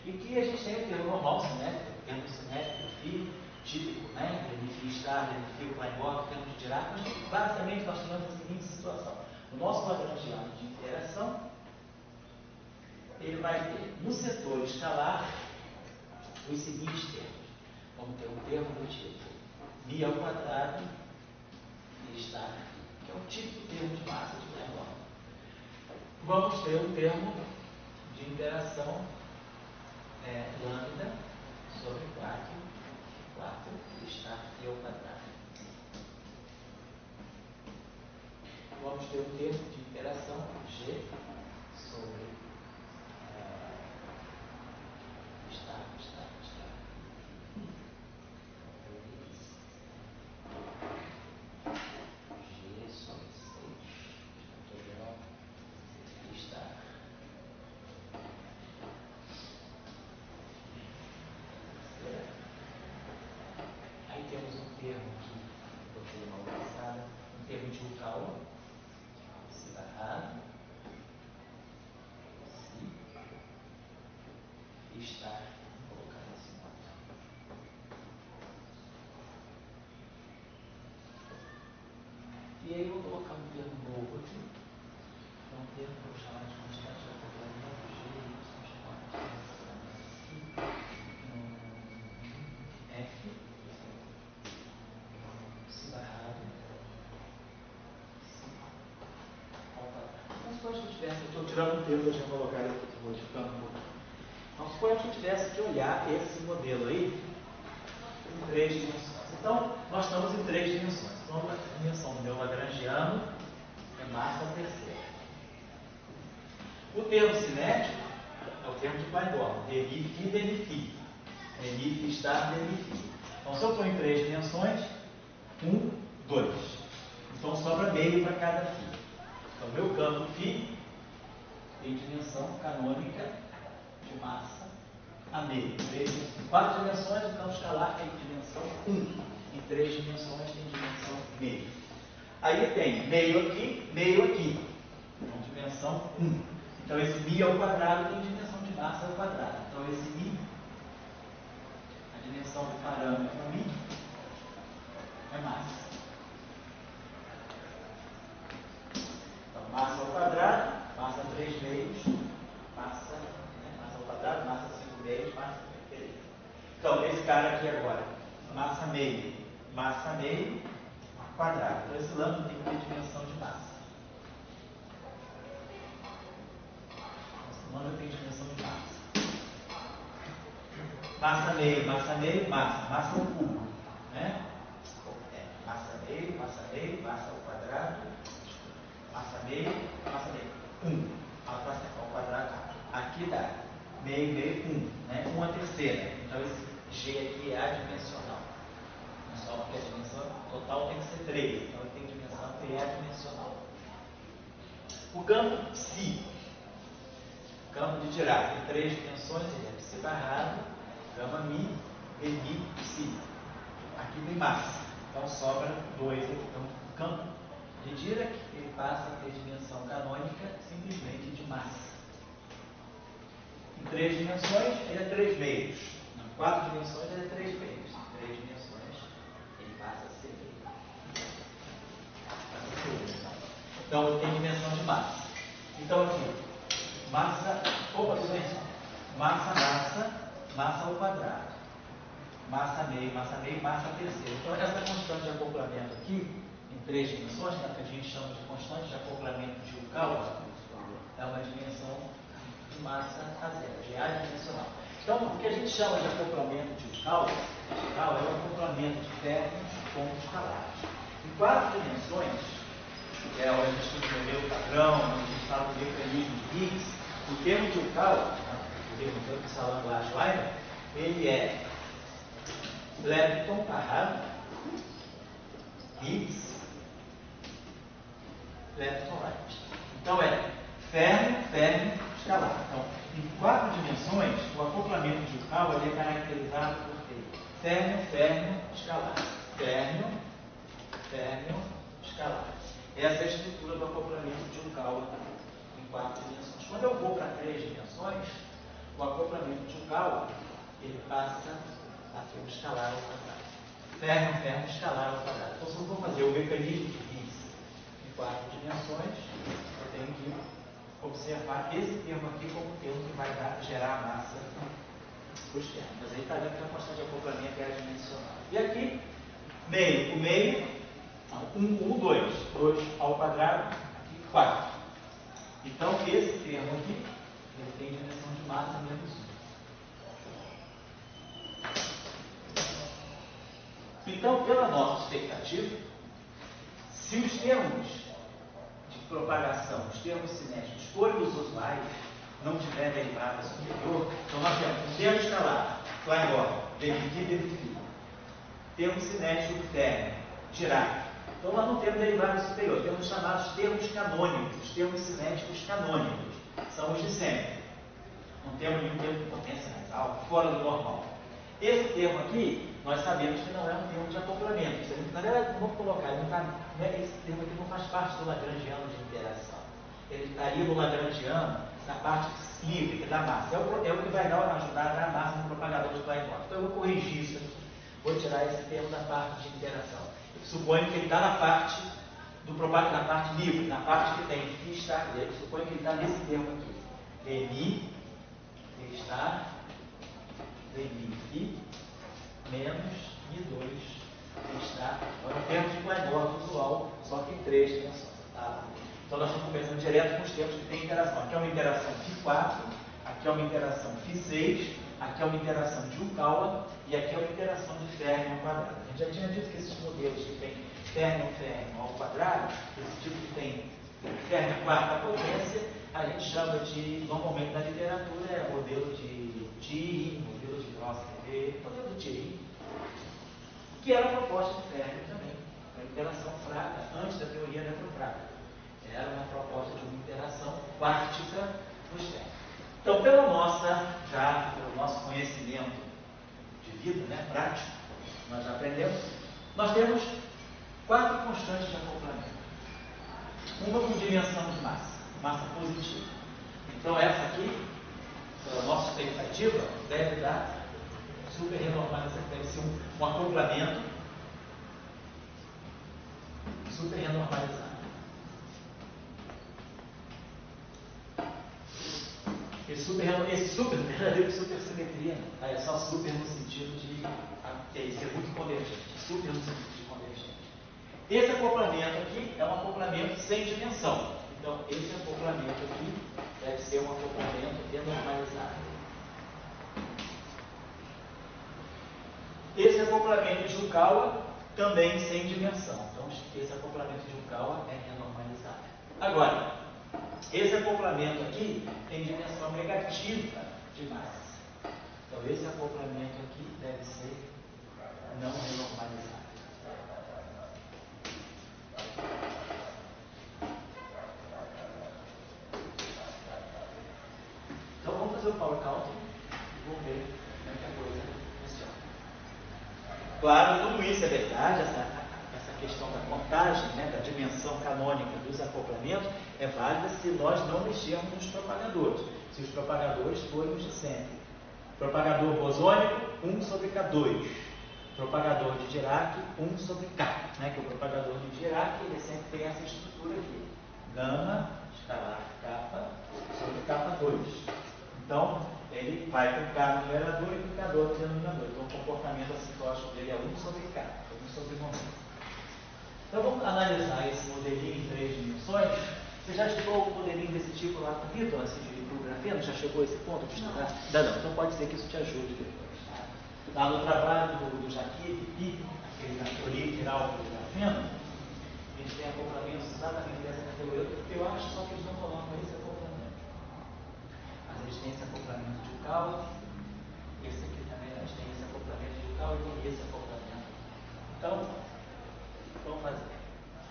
E aqui a gente tem o termo normal cinético, o termo cinético, φ, típico, né? Φ estar, φ Klein-Bach, o termo de Dirac, mas basicamente nós temos a seguinte situação. O nosso lagrangiano de interação, ele vai ter no setor escalar os seguintes termos. Vamos ter um termo do tipo μ ao quadrado e estar, que é o típico termo de massa de Klein-Bach. Vamos ter um termo de interação lambda sobre 4 estar e ao quadrado. Vamos ter um termo de interação G sobre estar. G sobre 6 estar. Aí temos um termo que eu botei mal passada, um termo de Yukawa, se barrado, se estar, vou colocar nesse modo. E aí eu vou colocar um termo novo aqui, é um termo que eu vou chamar de constante de acoplamento, G, F, se barrado, ao quadrado. Então, suponha que eu tivesse, eu estou tirando um termo, deixa eu colocar ele aqui, modificando um pouco. Então, suponha que eu tivesse que olhar esse modelo aí em 3 dimensões. Então, nós estamos em 3 dimensões. Então, a dimensão do meu lagrangiano é massa terceira. O termo cinético é o termo de Klein-Bach, dmi, φ, dmi, φ. Dmi, φ estar, dmi, φ. Então, se eu estou em 3 dimensões, 1, 2. Então, sobra meio para cada φ. Então, meu campo φ tem dimensão canônica de massa a meio. Em 4 dimensões, o campo escalar tem dimensão 1. Em 3 dimensões, tem dimensão meio. Aí tem meio aqui. Então, dimensão 1. Então, esse μ ao quadrado tem dimensão de massa ao quadrado. Então, esse μ, a dimensão do parâmetro μ, é massa. Então, massa ao quadrado, massa 3 meios, massa ao quadrado, massa 5 meios, massa 3. Então, esse cara aqui agora, massa meio, quadrado. Então, esse lambda tem que ter dimensão de massa. Esse lambda tem dimensão de massa. Massa meio, massa ao cubo. Né? Massa meio, massa ao quadrado, massa meio, 1. Ao quadrado. Aqui dá meio, 1. Né? 1 a terceira. Então, esse G aqui é adimensional. Só porque a dimensão total tem que ser 3. Então, ele tem dimensão que é adimensional. O campo psi, campo de Dirac, em 3 dimensões, ele é psi barrado, gama mi, dmi, psi. Aqui tem massa. Então, sobra 2 aqui. Então, o campo de Dirac, ele passa a ter dimensão canônica simplesmente de massa. Em 3 dimensões, ele é 3 meios. Em 4 dimensões, ele é 3 meios. Em 3 dimensões, ele passa a ser meio. Então, ele tem dimensão de massa. Então, aqui, massa ao quadrado. Massa meio, massa terceira. Então, essa constante de acoplamento aqui, em 3 dimensões, que a gente chama de constante de acoplamento de Yukawa, é uma dimensão de massa a zero, de adimensional. Então, o que a gente chama de acoplamento de Yukawa é o acoplamento de ferro com escalares. Em 4 dimensões, que é onde a gente entendeu o padrão, onde a gente fala do mecanismo de Higgs, o termo de Yukawa, o termo que está falando lá, Schleimer, ele é lepton, Higgs, lepton, light. Então é ferro, escalar. Então, em 4 dimensões, o acoplamento de Yukawa é caracterizado por ter ferro, escalar. Ferro, escalar. Essa é a estrutura do acoplamento de um Kawa em 4 dimensões. Quando eu vou para 3 dimensões, o acoplamento de um Kawa, ele passa a ser um escalar ao quadrado. Férmion, escalar ao quadrado. Então, se eu vou fazer o mecanismo de Higgs em 4 dimensões, eu tenho que observar esse termo aqui como o termo que vai gerar a massa do externo. Mas aí está vendo que a constante de acoplamento é adimensional. E aqui, meio, o meio, 2 ao quadrado, aqui 4. Então, esse termo aqui, ele tem dimensão de massa menos 1. Então, pela nossa expectativa, se os termos de propagação, os termos cinéticos forem os usuais, não tiver derivada superior, então nós temos um termo escalar, Klein-Bor, Debye, termo cinético do Férmion, Dirac. Então nós não temos derivada superior, temos os chamados termos canônicos, termos cinéticos canônicos, são os de sempre. Não temos nenhum termo de potência mais alta, fora do normal. Esse termo aqui, nós sabemos que não é um termo de acoplamento. Na verdade, vamos colocar, esse termo aqui não faz parte do lagrangiano de interação. Ele estaria no lagrangiano na parte livre, que é da massa. É o que vai ajudar a dar a massa no propagador de Klein-Bor. Então eu vou corrigir isso aqui. Vou tirar esse termo da parte de interação. Eu suponho que ele está na parte do propagador, na parte livre, na parte que tem φ está. Eu suponho que ele está nesse termo aqui. Dmi está Dmi φ menos Mi2 está. Agora o termo de Klein-Bor usual, só que em 3 dimensões. Tá? Então nós estamos começando direto com os termos que têm interação. Aqui é uma interação φ4, aqui é uma interação φ6, aqui é uma interação de um Kawa e aqui é uma interação de Férmion ao quadrado. A gente já tinha dito que esses modelos que tem Férmion ao quadrado, esse tipo que tem Férmion quarta potência, a gente chama de, normalmente na literatura, é modelo de Thierry, modelo de Gross-Revé, modelo de Thierry, que era a proposta de Férmion também, uma interação fraca, antes da teoria eletrofrágil. Era uma proposta de uma interação quártica no externo. Então, pelo nosso conhecimento de vida, né, prático, nós já aprendemos, nós temos 4 constantes de acoplamento. Uma com dimensão de massa positiva. Então, essa aqui, pela nossa expectativa, deve dar super renormalização, deve ser um acoplamento super renormalizado. Esse super, verdadeiro supersimetria, tá? É só super no sentido de ser muito convergente. Super no sentido de convergente. Esse acoplamento aqui é um acoplamento sem dimensão. Então, esse acoplamento aqui deve ser um acoplamento renormalizado. Esse acoplamento de um Kawa também sem dimensão. Então, esse acoplamento de um Kawa é renormalizado. Agora, esse acoplamento aqui tem dimensão negativa de massa. Então, esse acoplamento aqui deve ser não renormalizado. Então, vamos fazer o power count e vamos ver como é que a coisa funciona. Claro, tudo isso é verdade, essa questão da contagem, né, da dimensão canônica dos acoplamentos, é válida se nós não mexermos nos propagadores, se os propagadores forem os de sempre. Propagador bosônico, 1 sobre K2. Propagador de Dirac, 1 sobre K. Né, que o propagador de Dirac ele sempre tem essa estrutura aqui. Gama, escalar K sobre K2. Então, ele vai com K no numerador e com K2 no denominador. Então, o comportamento assintótico dele é 1 sobre K, 1 sobre momento. Então, vamos analisar esse modelinho em 3 dimensões. Você já estudou um modelinho desse tipo lá com o Vitor, assim, de grafeno? Já chegou a esse ponto de estudar? Não. Então, pode ser que isso te ajude depois. Tá? Lá no trabalho do Jacquet e Pi, aquele na teoria integral do grafeno, eles têm acoplamentos exatamente dessa categoria. Eu acho só que eles não colocam esse acoplamento. Mas eles têm esse acoplamento de Kawa, esse aqui também, a gente tem esse acoplamento de Kawa e tem esse acoplamento. Então, vamos fazer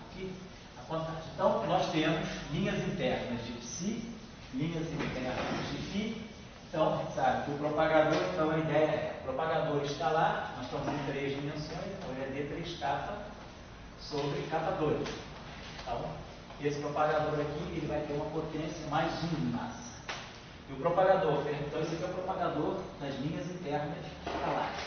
aqui a contagem. Então, nós temos linhas internas de Psi, linhas internas de Φ. Então, a gente sabe que o propagador, então a ideia é, propagador escalar, nós estamos em 3 dimensões, então ele é D3K sobre K2. Então, esse propagador aqui, ele vai ter uma potência mais 1 em massa. E o propagador, então esse aqui é o propagador das linhas internas escalares,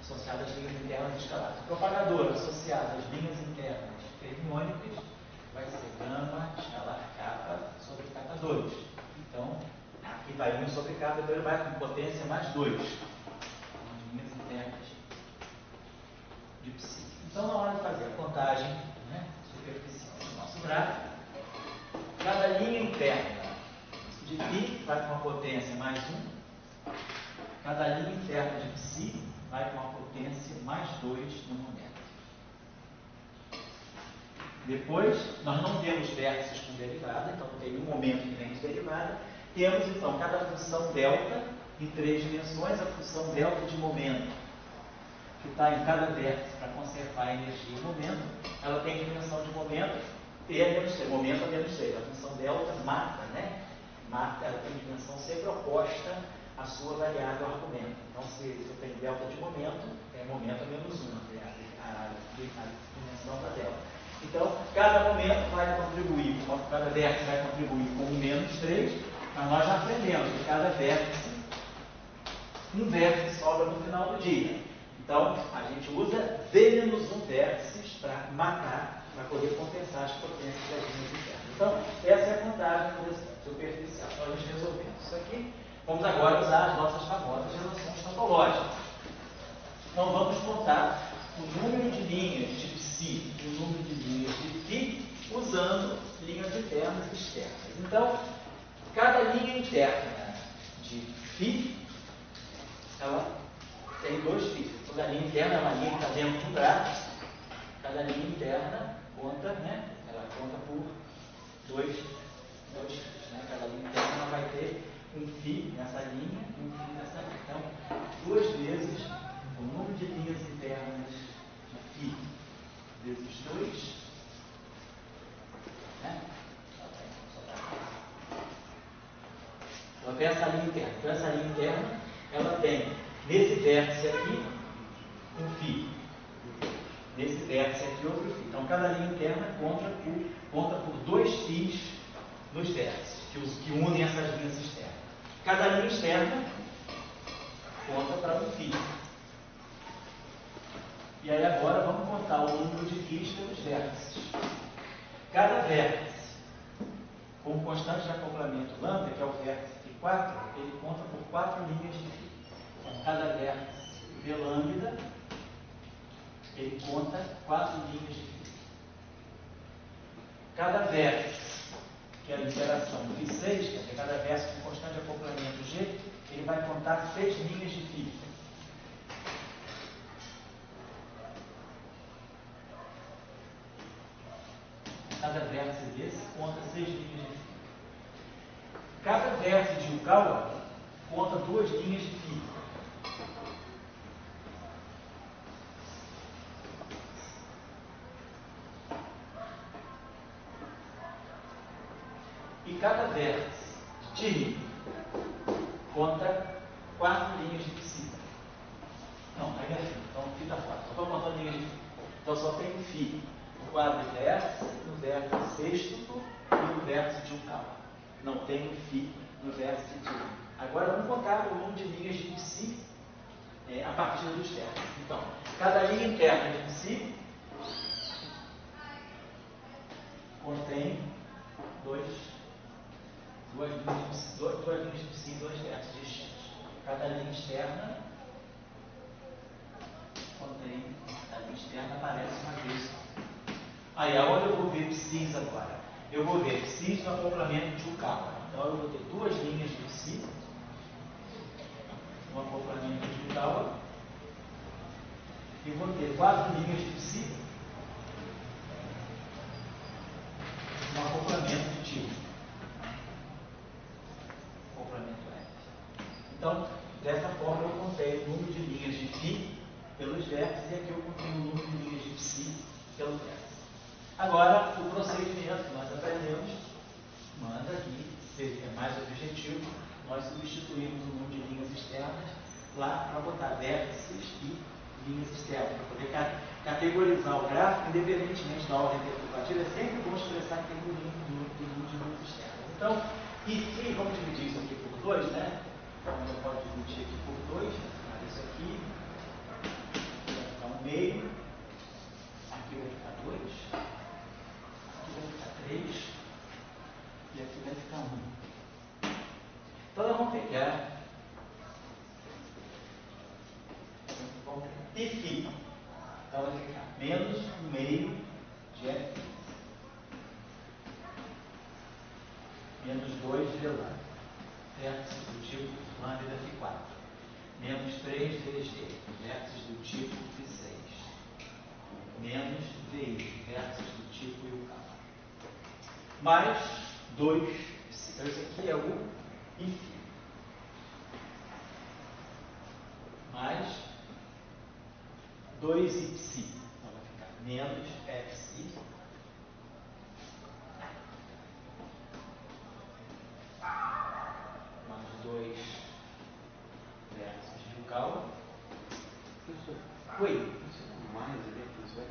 associado às linhas internas escalares. O propagador associado às linhas internas fermiônicas vai ser gama escalar kappa sobre kappa 2. Então, aqui vai 1 sobre kappa, então ele vai com potência mais 2. Linhas internas de psi. Então, na hora de fazer a contagem, né, superficial do nosso gráfico, cada linha interna de π vai com uma potência mais 1. Cada linha interna de psi vai com uma potência mais 2 no momento. Depois, nós não temos vértices com derivada, então não tem nenhum momento que vem de derivada. Temos, então, cada função delta em 3 dimensões, a função delta de momento, que está em cada vértice para conservar a energia e momento, ela tem dimensão de momento T a menos 3, momento a menos 3. A função delta mata, né? Mata, ela tem dimensão sempre oposta à sua variável argumento. Então, se eu tenho delta de momento, é momento a menos 1, a dimensão da delta. Então, cada momento vai contribuir, cada vértice vai contribuir com um menos 3, mas nós já aprendemos que cada vértice, um vértice sobra no final do dia. Então, a gente usa V-1 vértices para matar, para poder compensar as potências das linhas internas. Então, essa é a contagem superficial. Então, a gente resolveu isso aqui. Vamos agora usar as nossas famosas relações topológicas. Então, vamos contar o número de linhas de psi e o número de linhas de π usando linhas internas e externas. Então, cada linha interna de π, ela tem 2 φ. Toda linha interna é uma linha que está dentro de um gráfico. Cada linha interna conta, né? Ela conta por 2 φ. Né? Cada linha interna vai ter um φ nessa linha e um φ nessa linha. Então, 2 vezes o número de linhas internas de φ vezes 2, né? Ela tem essa linha interna. Então, essa linha interna, ela tem nesse vértice aqui um φ. Nesse vértice aqui outro φ. Então, cada linha interna conta por 2 φs nos vértices, que unem essas linhas externas. Cada linha externa conta para um φ. E aí agora vamos contar o número de φs pelos vértices. Cada vértice com constante de acoplamento lambda, que é o vértice φ4, ele conta por 4 linhas de φ. Então, cada vértice V lambda, ele conta 4 linhas de φ. Cada vértice, que é a interação φ6, quer dizer, cada vértice com constante de acoplamento G, ele vai contar 6 linhas de φ. Cada vértice desse conta 6 linhas de φ. Cada vértice de Yukawa conta 2 linhas de φ. E cada vértice de Ri conta 4 linhas de psi. Não, aí é φ. Então, φ está fora. Só estou contando linhas de φ. Então, só tem φ no quadrivértice, no vértice sextuple e no vértice de Yukawa. Não tem φ no vértice de Ri. Agora, vamos contar o número de linhas de psi a partir dos vértices. Então, cada linha interna de psi contém duas linhas de psi, 2 vértices distintos. Cada linha externa contém, a linha externa aparece uma vez só. Aí, aonde eu vou ver psis agora? Eu vou ver psis no acoplamento de Yukawa. Então, eu vou ter 2 linhas de psi no acoplamento de Yukawa e vou ter 4 linhas de psi no acoplamento de Tio. Acoplamento F. Então, dessa forma, eu contei o número de linhas de φ pelos vértices e aqui eu contei o número de linhas de psi pelos vértices. Agora, o procedimento que nós aprendemos manda aqui, seria mais objetivo, nós substituímos o número de linhas externas lá para botar vértices e linhas externas, para poder categorizar o gráfico, independentemente da ordem interpretativa, é sempre bom expressar em termos de números externos. Então, e vamos dividir isso aqui por 2, né? Então, eu posso dividir aqui por 2, isso aqui vai ficar 1 meio, aqui vai ficar 2, aqui vai ficar 3, e aqui vai ficar 1. Então, nós vamos pegar π. Então, vai ficar menos 1 meio de F menos 2 de lambda, vértices do tipo lambda Φ4, menos 3 VG, vértices do tipo Φ6, menos VI, vértices do tipo Iucá, mais 2, então esse aqui é o Iφ, mais 2 Ipsi, então vai ficar menos Fsi, mais 2 vértices de Iucá. Oi? Mais ali, professor?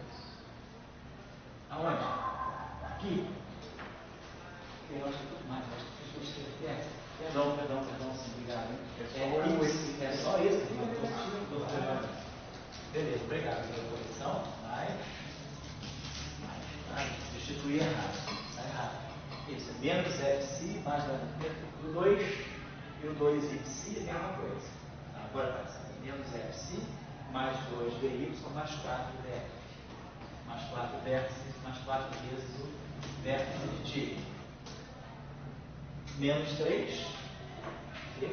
Aonde? Aqui? Eu acho que mais, acho que eu escrevi. Perdão, sim, obrigado. É só esse que eu estou. Beleza, obrigado pela correção. Substituir errado. Está errado. Isso, menos Fc mais o 2 e o 2 Ipsi é a mesma coisa. Agora vai ser menos Fc mais 2 Dy mais 4 Df. Mais 4 vértices, mais 4 vezes o vértice de menos 3, e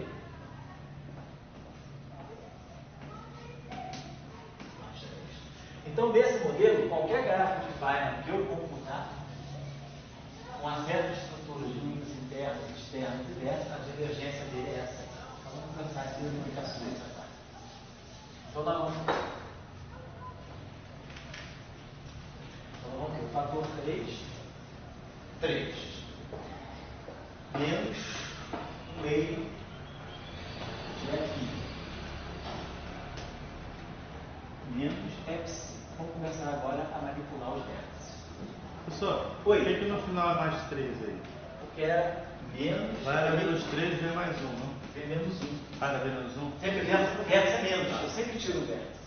mais 3. Então, nesse modelo, qualquer gráfico de Feynman que eu computar, com a certa estrutura de linhas internas, externas e diversas, a divergência dele é essa. Então, vamos começar aqui as implicações. Então, nós vamos ter o fator 3 menos 1 meio de Fi menos Fc. Vamos começar agora a manipular os vértices. Professor, Oi. por que no final é mais 3 aí? Porque era menos. Vai era menos 3 vem mais 1, não? Vem menos 1. Ah, era menos 1? Sempre vértice é menos. Eu sempre tiro o vértice.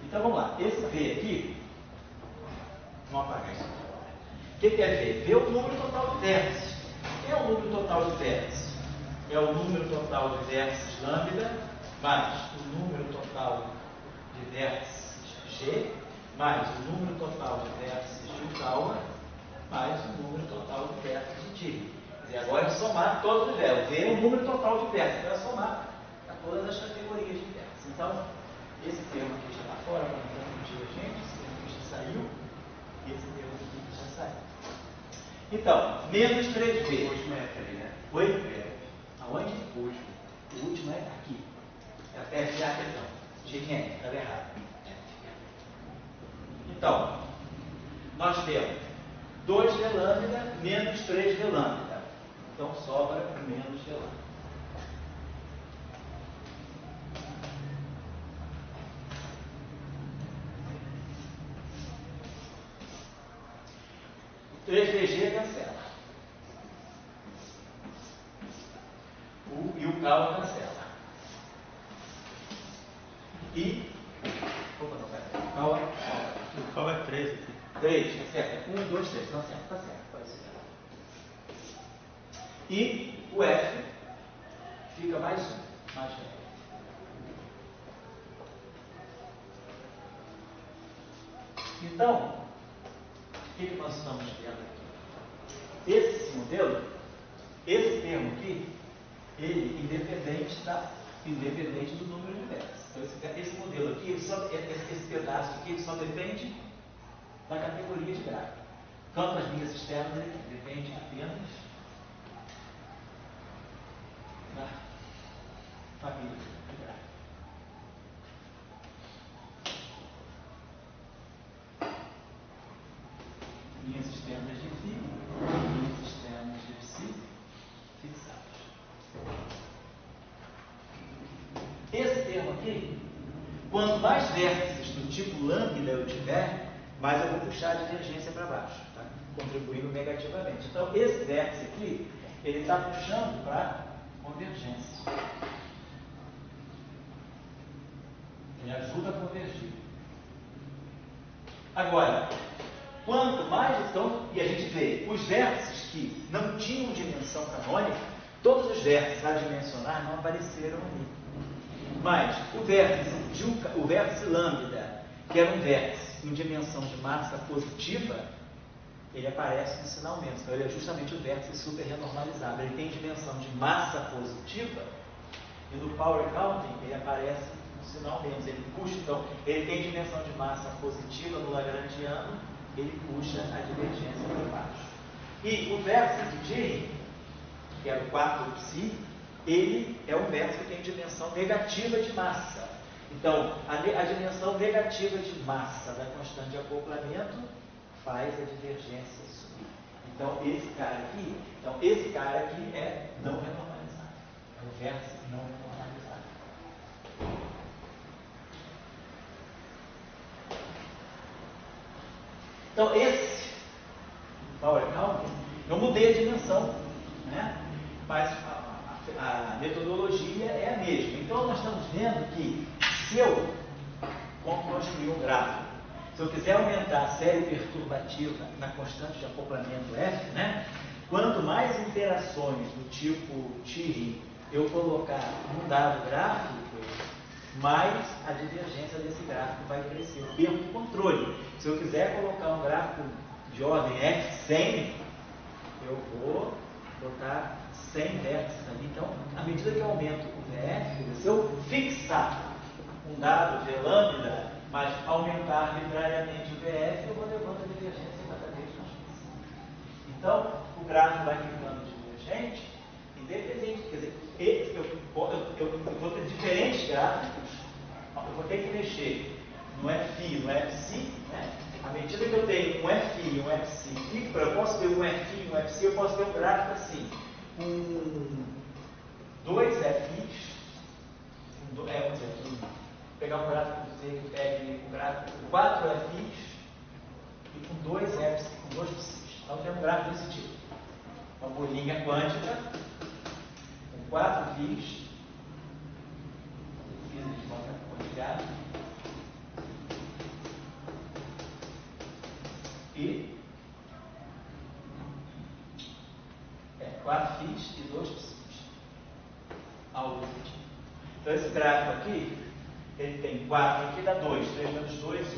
Então vamos lá. Esse V aqui, vamos apagar isso aqui. O que é V? V é o número total de vértices. O que é o número total de vértices? É o número total de vértices lambda mais o número total de vértices G mais o número total de vértices de Yukawa mais o número total de vértices de Tigre. E agora é somar todos os vértices. V é o número total de vértices. Então é somar a todas as categorias de vértices. Então, esse termo aqui já está fora, para não confundir a gente. Esse termo aqui já saiu. E esse termo aqui já saiu. Então, menos 3V. O último é F aí, né? Oi? Aonde? O último. O último é aqui. É F, perdão. GN, estava errado. Então, nós temos 2V lambda menos 3V lambda. Então, sobra menos V lambda. O 3VG cancela. E o Cal cancela. E. Opa, não, pera. O qual é 3 aqui? 3, tá certo? 1, 2, 3. Não, certo, tá certo. Pode ser. E o F fica mais 1. Mais 1. Então, o que nós estamos vendo aqui? Esse modelo, esse termo aqui, ele independente do número de vértices. Então, esse modelo aqui, esse pedaço aqui, ele só depende da categoria de gráfico. Quanto às linhas externas, ele depende apenas da família de gráfico. Linhas externas de Φ, linhas externas de Ψ fixadas. aqui, quanto mais vértices do tipo lambda eu tiver, mais eu vou puxar a divergência para baixo, tá? Contribuindo negativamente. Então, esse vértice aqui, ele está puxando para convergência. Ele ajuda a convergir. Agora, quanto mais, então, e a gente vê, os vértices que não tinham dimensão canônica, todos os vértices adimensionais não apareceram ali. Mas o vértice lambda, que era um vértice em dimensão de massa positiva, ele aparece no sinal menos. Então, ele é justamente o vértice super renormalizável. Ele tem dimensão de massa positiva e no power counting ele aparece no sinal menos. Ele puxa, então, ele tem dimensão de massa positiva no lagrangiano, ele puxa a divergência para baixo. E o vértice de Dirac, que é o 4π, ele é um vértice que tem dimensão negativa de massa. Então, a dimensão negativa de massa da constante de acoplamento faz a divergência subir. Então, esse cara aqui é não renormalizado. É o vértice não renormalizado. Então, esse power counting, eu mudei a dimensão, né? Mas a metodologia é a mesma. Então, nós estamos vendo que se eu construir um gráfico, se eu quiser aumentar a série perturbativa na constante de acoplamento F, né? Quanto mais interações do tipo Thierry eu colocar num dado gráfico, mais a divergência desse gráfico vai crescer. Eu perco o controle. Se eu quiser colocar um gráfico de ordem F100, eu vou botar 100 vértices ali. Então, à medida que eu aumento o VF, se eu fixar um dado de lambda, mas aumentar arbitrariamente o VF, eu vou levando a divergência cada vez mais crescente. Então, o gráfico vai ficando divergente, independente. Quer dizer, eu vou ter diferentes gráficos, eu vou ter que mexer no FI, no FC, né? À medida que eu tenho um FI e um FC, eu posso ter um FI e um FC, eu posso ter um gráfico assim, com 2 FIs, vamos dizer aqui, pegar um gráfico que pegue um gráfico com 4 FIs e com 2 Fs, com 2 PCs. Então tem um gráfico desse tipo. Uma bolinha quântica com 4 FIs, de conta quantificada, e 4 FIs e 2 PCs. Algo desse tipo. Então esse gráfico aqui, ele tem 4, aqui dá 2, 3 menos 2, 1.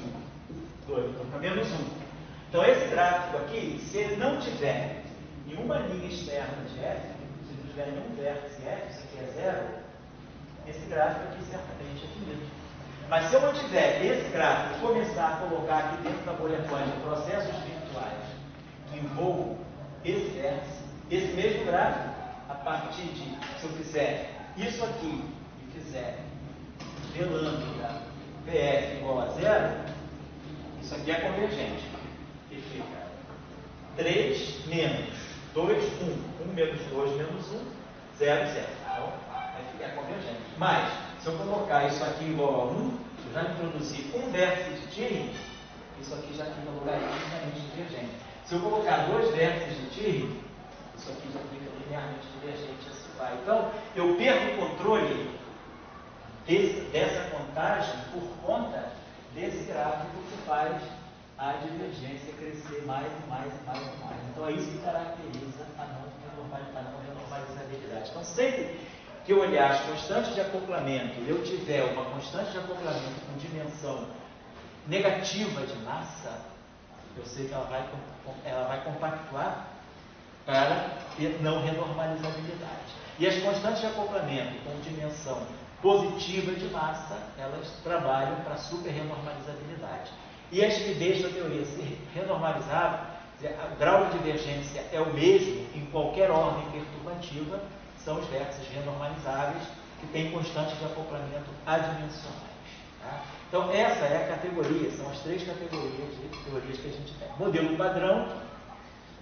2, então fica menos 1. Então esse gráfico aqui, se ele não tiver nenhuma linha externa de F, se não tiver nenhum vértice F, isso aqui é 0, esse gráfico aqui certamente é finito. Mas se eu mantiver esse gráfico e começar a colocar aqui dentro da bolha quântica processos virtuais que envolvam esse vértice, esse mesmo gráfico, a partir de, se eu fizer isso aqui e fizer V lambda VF igual a 0, isso aqui é convergente. E fica 3 menos 2, 1. 1 menos 2 menos 1, 0, 0. Então, vai ficar convergente. Mas, se eu colocar isso aqui igual a 1, se eu já introduzir um vértice de Thierry, isso aqui já fica logaritmicamente divergente. Se eu colocar 2 vértices de Thierry, isso aqui já fica linearmente divergente, assim vai. Então, eu perco o controle dessa contagem por conta desse gráfico que faz a divergência crescer mais e mais e mais e mais. Então, é isso que caracteriza a não renormalizabilidade. Então, sempre que eu olhar as constantes de acoplamento e eu tiver uma constante de acoplamento com dimensão negativa de massa, eu sei que ela vai compactuar para ter não renormalizabilidade. E as constantes de acoplamento com dimensão positiva de massa, elas trabalham para super renormalizabilidade. E as que deixam a teoria ser renormalizável, o grau de divergência é o mesmo em qualquer ordem perturbativa, são os vértices renormalizáveis que têm constantes de acoplamento adimensionais. Tá? Então, essa é a categoria, são as 3 categorias de teorias que a gente tem. Modelo padrão,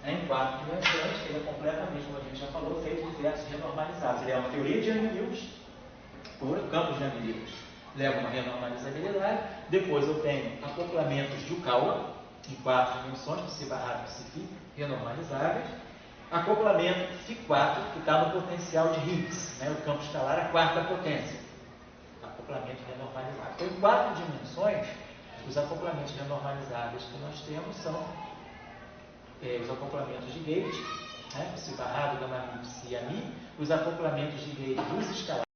em 4 dimensões, ele é completamente, como a gente já falou, feito de vértices renormalizáveis. Ele é uma teoria de Yang-Mills, por campos de Yang-Mills, leva uma renormalizabilidade. Depois eu tenho acoplamentos de Yukawa, em 4 dimensões, psi barrado, psi φ, renormalizáveis. Acoplamento φ4, que está no potencial de Higgs, né, o campo escalar, a 4ª potência. Acoplamento renormalizável. Então, em 4 dimensões, os acoplamentos renormalizáveis que nós temos são os acoplamentos de gate, né, psi barrado, gama mi, psi a mi, os acoplamentos de gate dos escalares.